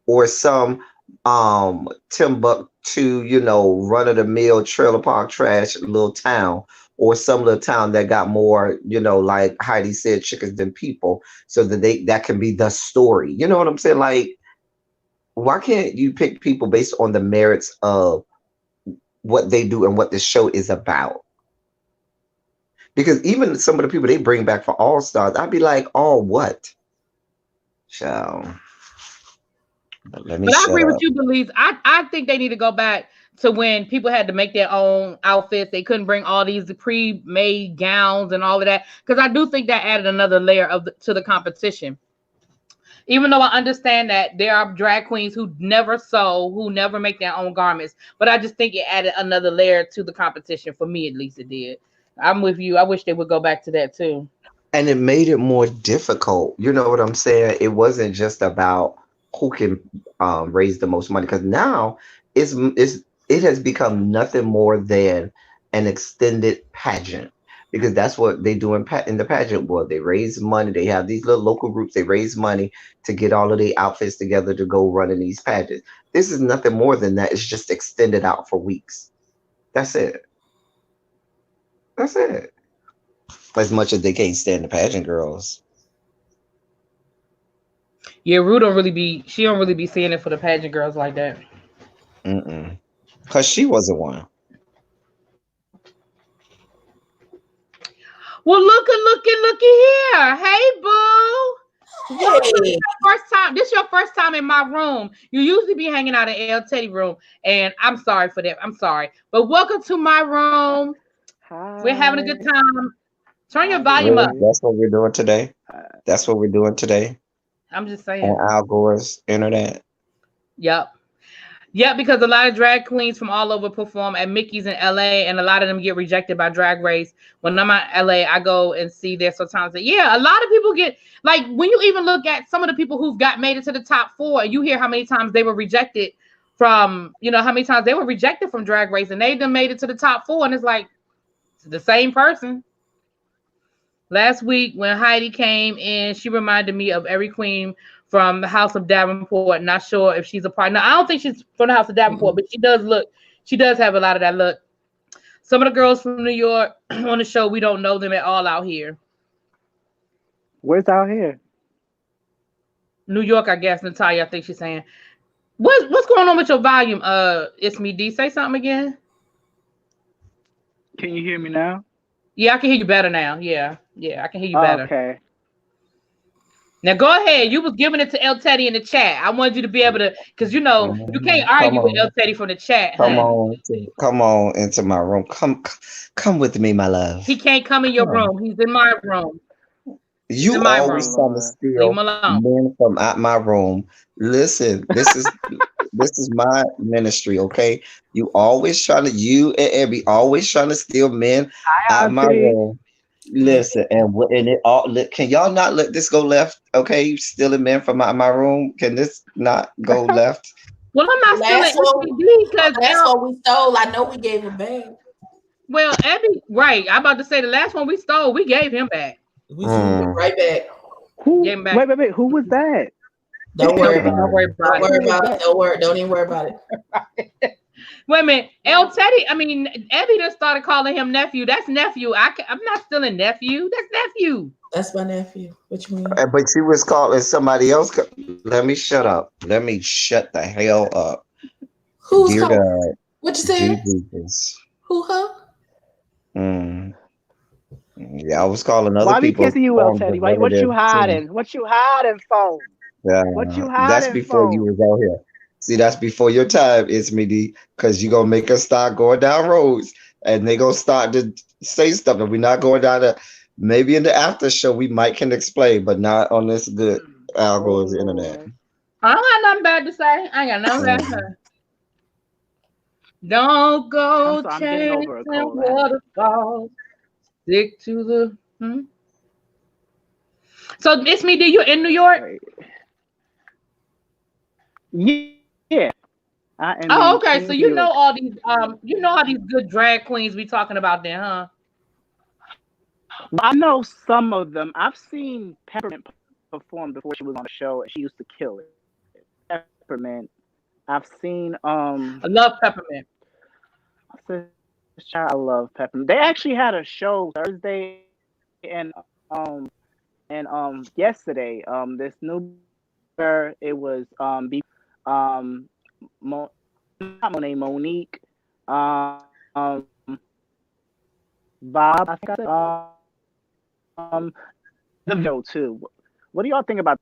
or some Timbuktu, run of the mill trailer park trash little town, or some little town that got more, like Heidi said, chickens than people, so that can be the story. You know what I'm saying? Like, why can't you pick people based on the merits of what they do and what the show is about? Because even some of the people they bring back for All Stars, I'd be like, all what? So let me But I shut agree with up. you, Belize. I think they need to go back to when people had to make their own outfits. They couldn't bring all these pre-made gowns and all of that, because I do think that added another layer to the competition. Even though I understand that there are drag queens who never sew, who never make their own garments, but I just think it added another layer to the competition. For me, at least, it did. I'm with you. I wish they would go back to that too. And it made it more difficult. You know what I'm saying? It wasn't just about who can raise the most money, because now it has become nothing more than an extended pageant, because that's what they do in the pageant world. They raise money. They have these little local groups. They raise money to get all of the outfits together to go run in these pageants. This is nothing more than that. It's just extended out for weeks. That's it. That's it. As much as they can't stand the pageant girls. Yeah, she don't really be seeing it for the pageant girls like that. Mm-mm. Because she wasn't one. Well, looky here. Hey, boo. Welcome. Hey, This is your first time in my room. You usually be hanging out in L Teddy room, and I'm sorry for that. I'm sorry, but welcome to my room. We're having a Hi. good time. Turn your Hi, volume up. Really? Lily. That's what we're doing today? Uh, That's what we're doing today I'm just on saying. Al Gore's internet? Yep. Yeah, because a lot of drag queens from all over perform at Mickey's in LA, and a lot of them get rejected by Drag Race. When I'm at LA, I go and see there sometimes. Yeah, a lot of people get, like, when you even look at some of the people who've got made it to the top 4, you hear how many times they were rejected from, how many times they were rejected from Drag Race, and they then made it to the top 4, and it's like it's the same person. Last week when Heidi came in, she reminded me of every queen from the House of Davenport. Not sure if she's a part. No, I don't think she's from the House of Davenport, but she does have a lot of that look. Some of the girls from New York on the show, we don't know them at all out here. Where's out here? New York, I guess, Natalia, I think she's saying. What's going on with your volume? It's me, D. Say something again. Can you hear me now? Yeah, I can hear you better now. Yeah, I can hear you better. Okay. Now go ahead. You was giving it to El Teddy in the chat. I wanted you to be able to, because you can't Come argue with El on. Teddy from the chat, Come honey. on into my room. Come with me, my love. He can't come in your Come. room. He's in my room. You in my always room. trying to Leave him steal alone. men from out my room. Listen, this is my ministry, okay? You and Abby always trying to steal men Hi, out my Auntie. room. Listen, and it all can y'all not let this go left? Okay, you stealing men from out my room. Can this not go left? Well, I'm The not stealing last one, STD because the last one we stole, I know we gave him back. well, Abby, right. I'm about to say the last one we stole, we gave him back. We threw it right back. Gave him back. Wait. Who was that? Don't worry about Don't worry it. about Don't worry it. about it. Don't even worry about it. Wait a minute, El Teddy. I mean, Abby just started calling him nephew. That's nephew. I'm not stealing nephew. That's nephew. That's my nephew. What you mean? But you was calling somebody else. Let me shut up. Let me shut the hell up. Who's Dear calling? God, What you said? Jesus. Who, huh? Yeah, I was calling other Why we people's kissing you, El forms Teddy? of What you relatives too. hiding? What you hiding for? What you That's hiding before you for? was out here. See, that's before your time, it's me, D, because you gonna make us start going down roads and they gonna start to say stuff and we're not going down maybe in the after show we might can explain, but not on this good Oh algorithms internet. Lord. I don't got nothing bad to say. I ain't got nothing bad to say. Don't go I'm getting over a chasing cold. waterfalls. Stick to the. So it's me. D. You in New York? Yeah. I am Oh, in okay. So Queens, you New know York. all these. You know all these good drag queens we talking about then, huh? I know some of them. I've seen Peppermint perform before she was on the show, and she used to kill it. Peppermint. I've seen I love Peppermint. I love Peppermint. They actually had a show Thursday and yesterday. This new it was not Monet, Monique, Bob. I think the video too. What do y'all think about?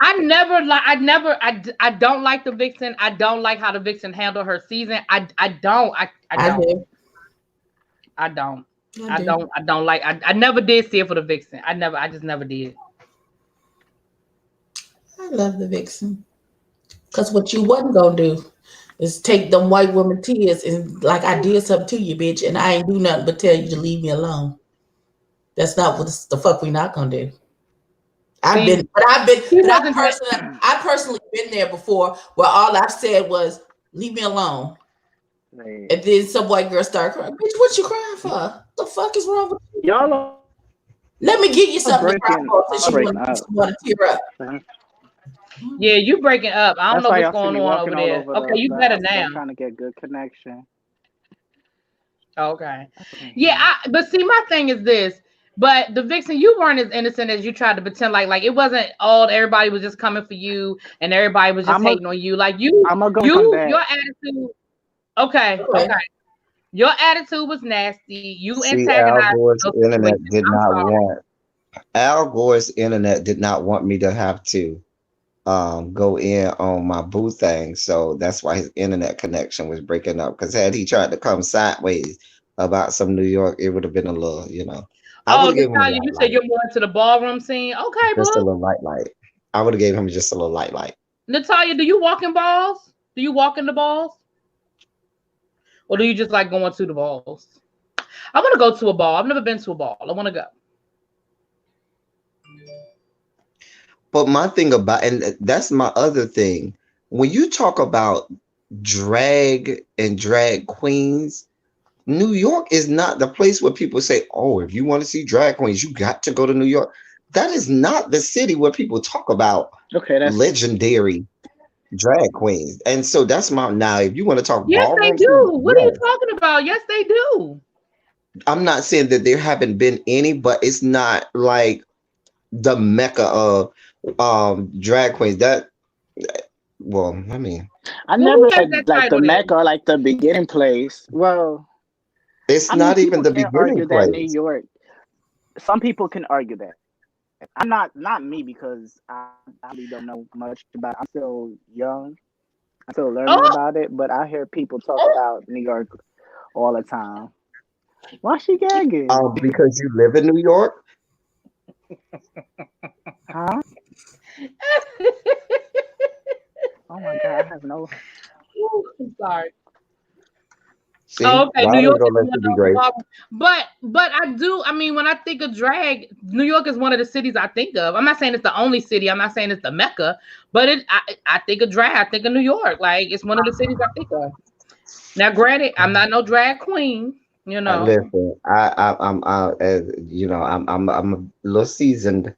I don't like the Vixen. I don't like how the Vixen handled her season. I don't. I never did see it for the Vixen. I just never did. I love the Vixen. Because what you wasn't gonna do is take them white woman tears and like I did something to you, bitch, and I ain't do nothing but tell you to leave me alone. That's not what the fuck we not gonna do. I personally been there before where all I've said was leave me alone. Right. And then some white girl started crying. Bitch, what you crying for? What the fuck is wrong with you? Y'all let me give you something to cry for since you want to tear up. Yeah, you breaking up. I don't know what's going on over there. Okay, you better now. I'm trying to get good connection. Okay. Yeah, but see, my thing is this. But the Vixen, you weren't as innocent as you tried to pretend. Like it wasn't all. Everybody was just coming for you, and everybody was just hating on you. Like your attitude. Okay. Your attitude was nasty. You antagonized. Al Gore's internet did not want me to have to go in on my boo thing, so that's why his internet connection was breaking up. Because had he tried to come sideways about some New York, it would have been a little, Natalia, you said you're more into the ballroom scene. Okay, just a little light. I would have gave him just a little light. Natalia, do you walk in balls? Do you walk in the balls? Or do you just like going to the balls? I want to go to a ball. I've never been to a ball. I want to go. But my thing about, and that's my other thing, when you talk about drag and drag queens, New York is not the place where people say, oh, if you want to see drag queens, you got to go to New York. That is not the city where people talk about legendary drag queens. And so that's now, if you want to talk ballroom, they do. What are you talking about? Yes, they do. I'm not saying that there haven't been any, but it's not like the mecca of drag queens. I never said like the mecca, like the beginning place. Well, it's not even the beginning place. New York. Some people can argue that. I'm not me because I really don't know much about it. I'm still young. I'm still learning about it, but I hear people talk about New York all the time. Why she gagging? Because you live in New York? Huh? Oh my God, I have no. I'm sorry. See, Oh, okay. New God ain't York is gonna let one you be of the great. but I do. I mean, when I think of drag, New York is one of the cities I think of. I'm not saying it's the only city. I'm not saying it's the Mecca, but I think of drag. I think of New York. Like it's one of the cities I think of. Now, granted, I'm not no drag queen. You know, Listen, as you know, I'm a little seasoned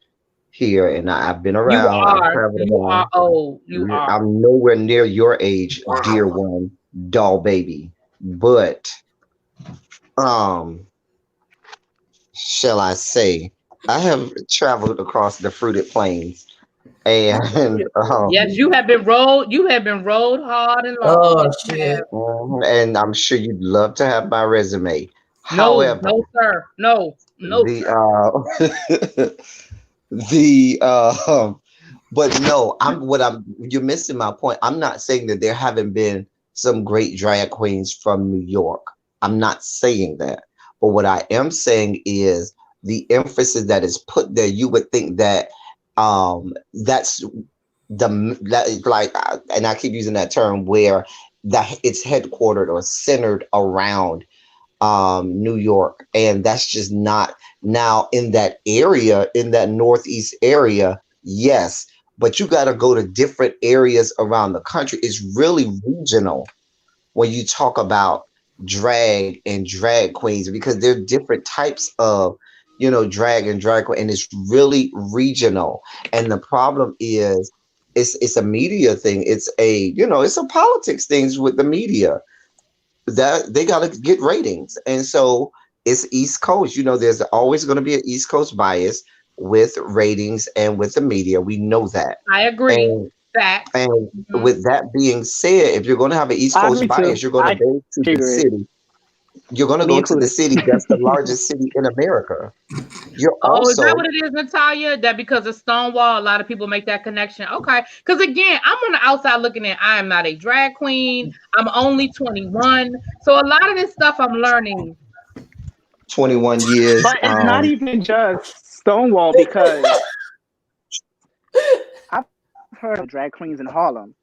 here, and I've been you around. I've are. traveled You are around. old. You are. I'm nowhere near your age, dear one, doll baby. But um, shall I say, I have traveled across the fruited plains, and Yes, you have been rolled. You have been rolled hard and long. Oh Yes, you have. shit. and I'm sure you'd love to have my resume. No, However, no, sir. No, no, the sir. the but no, you're missing my point. I'm not saying that there haven't been some great drag queens from New York. I'm not saying that. But what I am saying is the emphasis that is put there, you would think that that's that is like and I keep using that term where that it's headquartered or centered around New York, and that's just not now in that area, in that northeast area. Yes, but you got to go to different areas around the country. It's really regional when you talk about drag and drag queens because there are different types of drag and drag queen, and it's really regional. And the problem is it's a media thing. It's a politics things with the media that they got to get ratings. And so it's East Coast. There's always going to be an East Coast bias with ratings and with the media. We know that. I agree. And Facts. and Mhm. with that being said, if you're going to have an East I Coast agree too. bias, you're going to I go to the agree. city. You're going to Me go to the included. city that's the largest city in America. You're Oh, is that also what it is, Natalia? That because of Stonewall, a lot of people make that connection. Okay. Because again, I'm on the outside looking in. I am not a drag queen. I'm only 21. So a lot of this stuff I'm learning. 21 years. But it's not even just Stonewall because I've heard of drag queens in Harlem.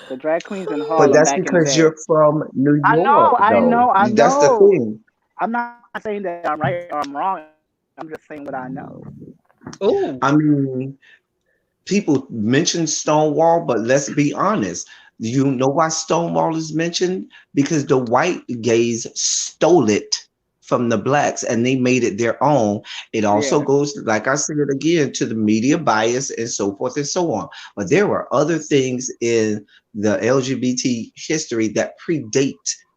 The drag queens in But Harlem that's back in the because day. you're from New I know, York, I though. know, I That's the know. thing. I'm not saying that I'm right or I'm wrong. I'm just saying what I know. Ooh. I mean, people mention Stonewall, but let's be honest. You know why Stonewall is mentioned? Because the white gays stole it from the blacks and they made it their own. It also Yeah. goes, like I said again, to the media bias and so forth and so on. But there were other things in the LGBT history that predate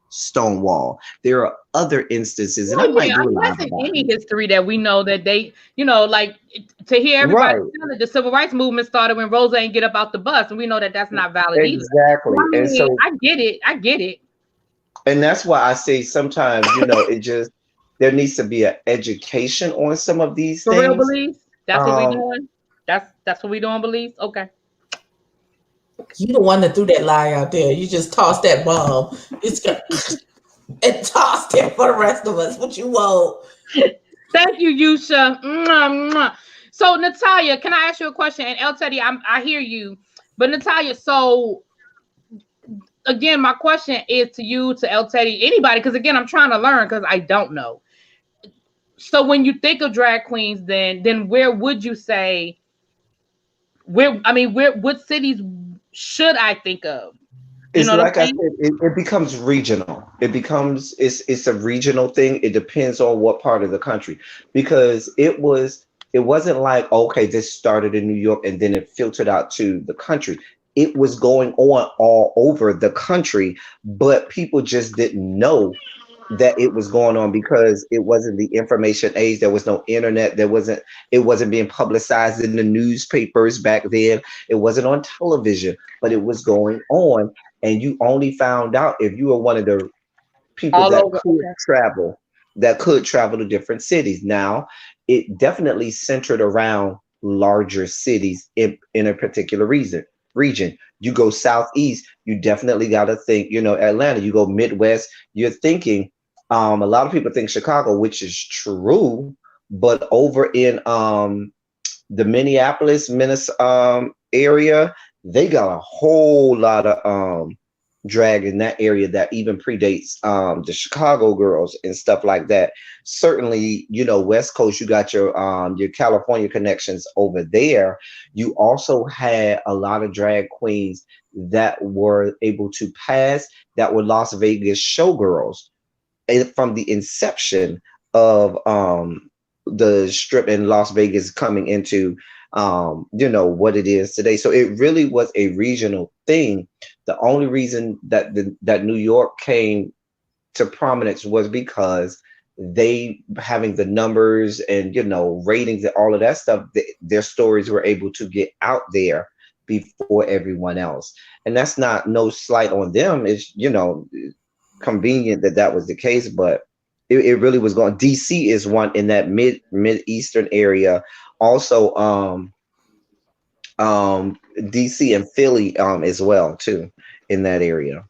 Stonewall. There are other instances, and I Well, might yeah, I do a mean live that's in about any it. history that we know that they, like to hear everybody Right. tell it, the civil rights movement started when Rosa ain't get up out the bus, and we know that that's not valid either. So, Exactly. I And mean, so I get it. I get it. and that's why I say sometimes, it just there needs to be an education on some of these For real, things. beliefs. That's what we Um, doing. That's what we doing. Beliefs. Okay. You the one that threw that lie out there. You just tossed that bomb. It's got and tossed it for the rest of us. What you want? Thank you, Yusha. Mwah, mwah. So, Natalia, can I ask you a question? And El Teddy, I hear you, but Natalia, so again, my question is to you, to El Teddy, anybody, because again, I'm trying to learn because I don't know. So when you think of drag queens, then where would you say where what cities should I think of? You it's know what I'm like I saying? said, it becomes regional. It's a regional thing. It depends on what part of the country, because it wasn't like, okay, this started in New York and then it filtered out to the country. It was going on all over the country, but people just didn't know that it was going on because it wasn't the information age. There was no internet. It wasn't being publicized in the newspapers back then. It wasn't on television, but it was going on. And you only found out if you were one of the people All that over. Okay. could travel to different cities. Now, it definitely centered around larger cities in a particular region. You go southeast, you definitely got to think, Atlanta. You go Midwest, you're thinking, a lot of people think Chicago, which is true, but over in the Minneapolis, Minnesota area, they got a whole lot of drag in that area that even predates the Chicago girls and stuff like that. Certainly, you know, West Coast, you got your California connections over there. You also had a lot of drag queens that were able to pass, that were Las Vegas showgirls from the inception of the strip in Las Vegas coming into you know what it is today. So it really was a regional thing. The only reason that that New York came to prominence was because they having the numbers and, you know, ratings and all of that stuff, their stories were able to get out there before everyone else. And that's not no slight on them. It's, you know, convenient that that was the case, but it really was going. DC is one in that mid eastern area. Also, DC and Philly as well too in that area.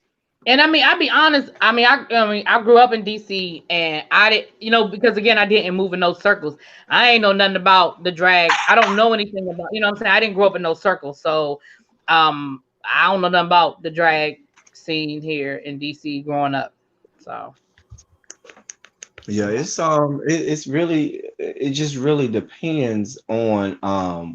And I mean, I'll be honest. I grew up in DC, and I did, you know, because again, I didn't move in those circles. I ain't know nothing about the drag. I don't know anything about, you know what I'm saying? I didn't grow up in those circles, so I don't know nothing about the drag scene here in DC growing up. So Yeah, it's really, it just really depends on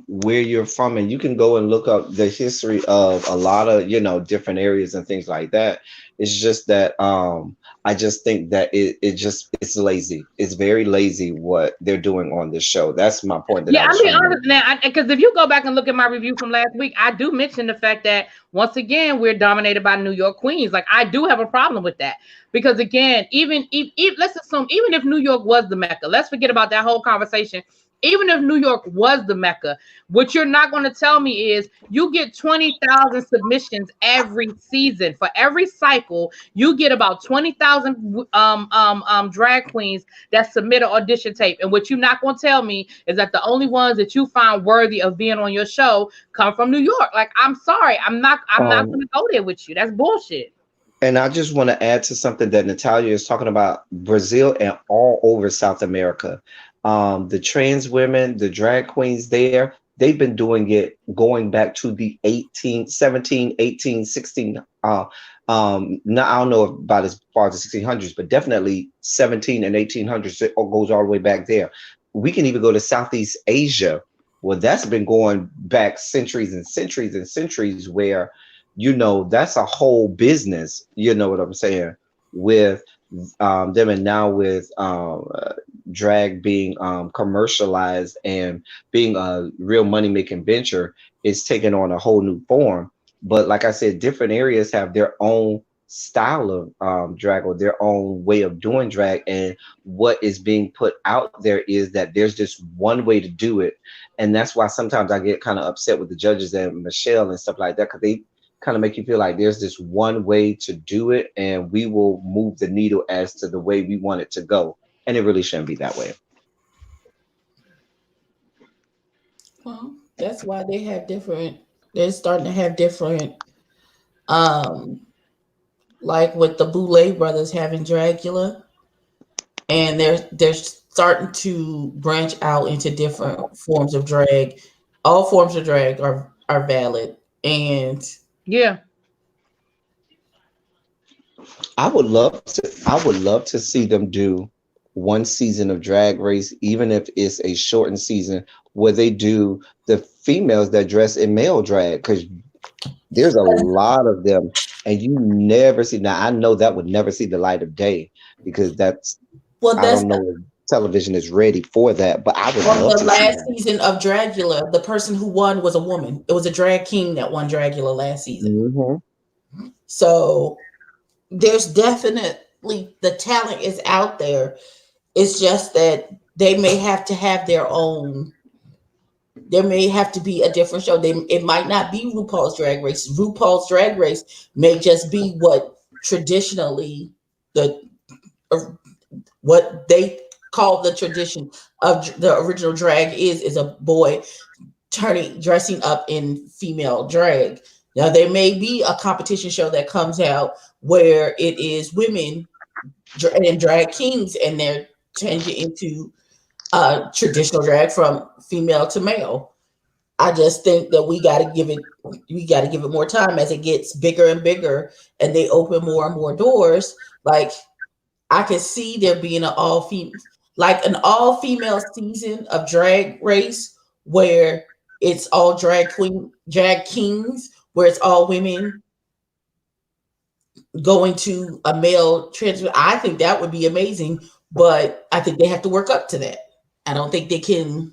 where you're from, and you can go and look up the history of a lot of, you know, different areas and things like that. It's just that I just think that it's lazy. It's very lazy what they're doing on this show. That's my point that I yeah, was I'm being trying to honest now, because if you go back and look at my review from last week, I do mention the fact that once again we're dominated by New York queens. Like, I do have a problem with that, because again, even if let's assume, even if New York was the Mecca, let's forget about that whole conversation. Even if New York was the Mecca, what you're not going to tell me is you get 20,000 submissions every season. For every cycle, you get about 20,000 drag queens that submit an audition tape. And what you're not going to tell me is that the only ones that you find worthy of being on your show come from New York. Like, I'm sorry, I'm not going to go there with you. That's bullshit. And I just want to add to something that Natalia is talking about: Brazil and all over South America. The trans women, the drag queens there, they've been doing it going back to the 18, 17, 18, 16. Now I don't know about as far as the 1600s, but definitely 17 and 1800s. It all goes all the way back there. We can even go to Southeast Asia. Well, that's been going back centuries and centuries and centuries, where, you know, that's a whole business, you know what I'm saying, with them. And now with drag being commercialized and being a real money making venture, it's taken on a whole new form. But like I said, different areas have their own style of drag, or their own way of doing drag. And what is being put out there is that there's just one way to do it. And that's why sometimes I get kind of upset with the judges and Michelle and stuff like that, because they kind of make you feel like there's this one way to do it, and we will move the needle as to the way we want it to go. And it really shouldn't be that way. Well, that's why they have different. They're starting to have different, like with the Boulay brothers having Dracula, and they're starting to branch out into different forms of drag. All forms of drag are valid, and Yeah. I would love to see them do one season of Drag Race, even if it's a shortened season, where they do the females that dress in male drag, because there's a lot of them, and you never see. Now I know that would never see the light of day, because I don't know if television is ready for that, but I would love the to see last that. season of Dragula, the person who won was a woman. It was a drag king that won Dragula last season. Mm-hmm. So there's definitely, the talent is out there. It's just that they may have to have their own. There may have to be a different show. It might not be RuPaul's Drag Race. RuPaul's Drag Race may just be what traditionally what they call the tradition of the original drag is a boy dressing up in female drag. Now there may be a competition show that comes out where it is women and drag kings, and they're changing into traditional drag from female to male. I just think that we got to give it more time as it gets bigger and bigger, and they open more and more doors. Like I could see there being an all female season of Drag Race where it's all drag kings, where it's all women going to a male trans. I think that would be amazing, but I think they have to work up to that. I don't think they can.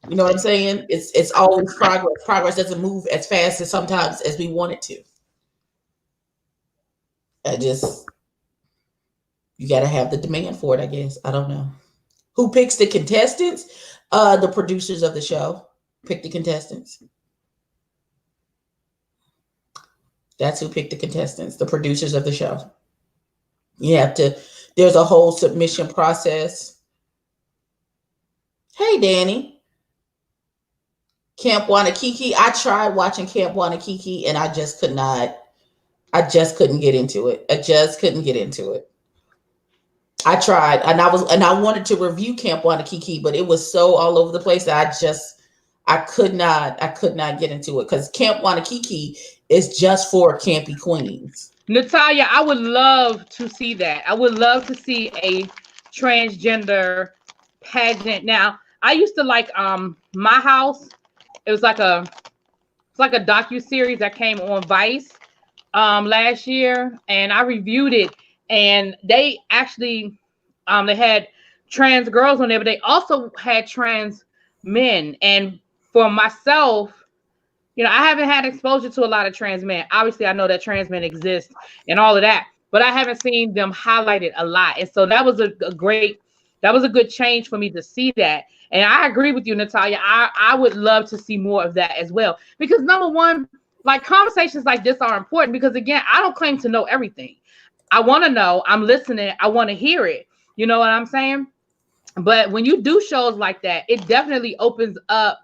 You know what I'm saying? It's always progress. Progress doesn't move as fast as sometimes as we want it to. You got to have the demand for it, I guess. I don't know. Who picks the contestants? The producers of the show pick the contestants. That's who picked the contestants, the producers of the show. There's a whole submission process. Hey, Danny. Camp Wanakiki. I tried watching Camp Wanakiki and I just couldn't get into it. I tried and I wanted to review Camp Wanakiki, but it was so all over the place that I could not get into it because Camp Wanakiki is just for campy queens. Natalia, I would love to see that. I would love to see a transgender pageant. Now, I used to like My House. It was like a docuseries that came on Vice last year, and I reviewed it. And they actually they had trans girls on there, but they also had trans men. And for myself, you know, I haven't had exposure to a lot of trans men. Obviously, I know that trans men exist and all of that, but I haven't seen them highlighted a lot. And so that was a good change for me to see that. And I agree with you, Natalia. I would love to see more of that as well. Because number one, like conversations like this are important because again, I don't claim to know everything. I want to know, I'm listening, I want to hear it. You know what I'm saying? But when you do shows like that, it definitely opens up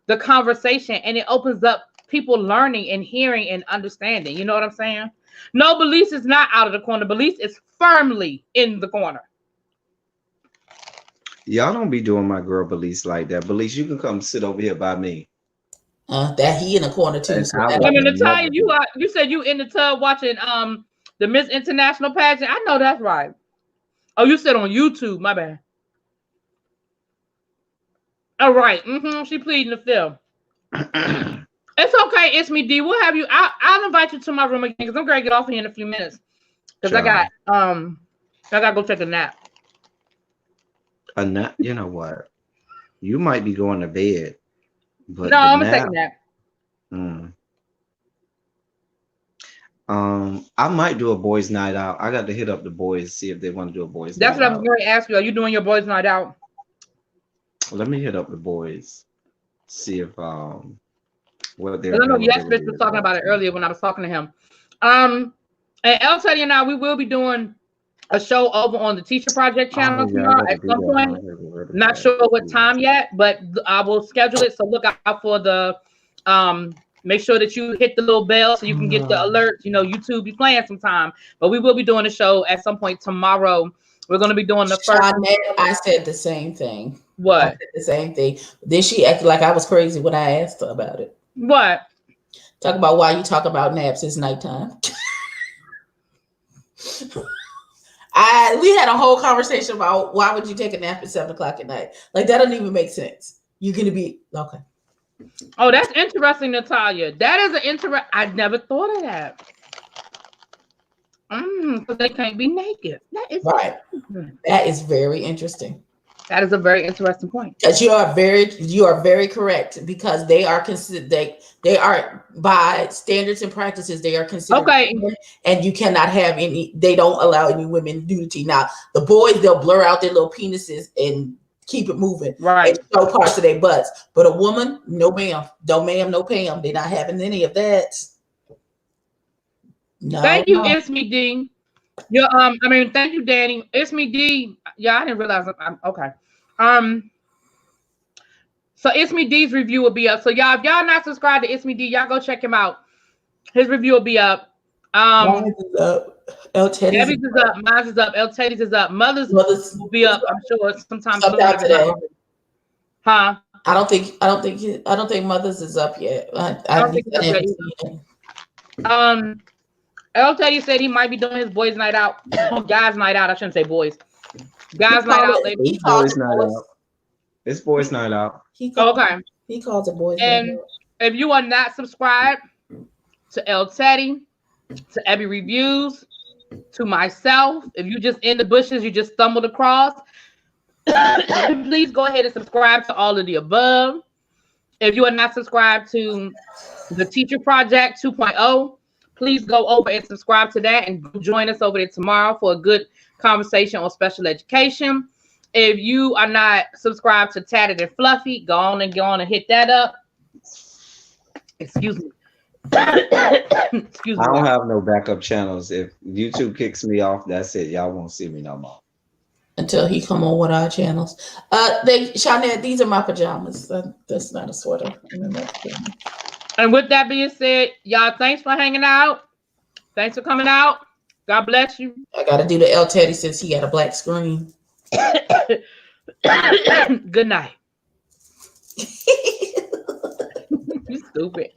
the conversation and it opens up people learning and hearing and understanding. You know what I'm saying? No, Belize is not out of the corner. Belize is firmly in the corner. Y'all don't be doing my girl Belize like that. Belize, you can come sit over here by me. That he in the corner too. So I mean, Natalia, you said you in the tub watching the Miss International pageant. I know that's right. Oh, you said on YouTube. My bad. All right. She pleading the fifth. It's okay. It's me, D. We'll have you. I'll invite you to my room again because I'm gonna get off here in a few minutes because I gotta go take a nap. A nap? You know what? You might be going to bed. But no, I'm gonna take a nap. I might do a boys' night out. I got to hit up the boys, see if they want to do a boys' night out. That's what I was going to ask you. Are you doing your boys' night out? Let me hit up the boys, see if what they're. I know Yesbit was talking about it earlier when I was talking to him. And El Teddy and I, we will be doing a show over on the Teacher Project channel tomorrow at some point. Not sure what time yet, but I will schedule it. So look out for the make sure that you hit the little bell so you can get the alerts. You know, YouTube be playing sometime, but we will be doing a show at some point tomorrow. We're going to be doing the first. I said the same thing. What? I said the same thing. Then she acted like I was crazy when I asked her about it. What? Talk about why you talk about naps. It's nighttime. We had a whole conversation about why would you take a nap at 7 o'clock at night? Like that doesn't even make sense. You're gonna be okay. Oh, that's interesting, Natalia. That is an interesting. I never thought of that. Because they can't be naked. That is right. That is very interesting. That is a very interesting point. Because you are very correct. Because they are considered they are by standards and practices they are considered okay. Women, and you cannot have any. They don't allow any women nudity. Now the boys they'll blur out their little penises and keep it moving. Right. And show parts of their butts. But a woman, no ma'am, no ma'am, no Pam. They're not having any of that. No, thank you, It's Me D. Thank you, Danny. It's Me D. Yeah, I didn't realize. Okay. So It's Me D's review will be up. So y'all, if y'all not subscribed to It's Me D, y'all go check him out. His review will be up. Why is it up? El Teddy's Gabby's is up. Mine's is up. El Teddy's is up. Mother's will be up. I'm sure sometime soon. sometime today. Huh? I don't think Mother's is up yet. I don't think it's up yet. El Teddy said he might be doing his boys' night out, guys' night out. I shouldn't say boys. Guys' night out. Later. It's boys' night out. It's boys' night out. He calls it boys' night out. If you are not subscribed to El Teddy, to Abby Reviews, to myself, if you just in the bushes, you just stumbled across, please go ahead and subscribe to all of the above. If you are not subscribed to the Teacher Project 2.0, please go over and subscribe to that and join us over there tomorrow for a good conversation on special education. If you are not subscribed to Tatted and Fluffy, go on and hit that up. Excuse me. Excuse me. I don't have no backup channels. If YouTube kicks me off, that's it. Y'all won't see me no more. Until he come on with our channels. Shawnette, these are my pajamas. That's not a sweater. And with that being said, y'all, thanks for hanging out. Thanks for coming out. God bless you. I got to do the El Teddy since he got a black screen. Good night. You stupid.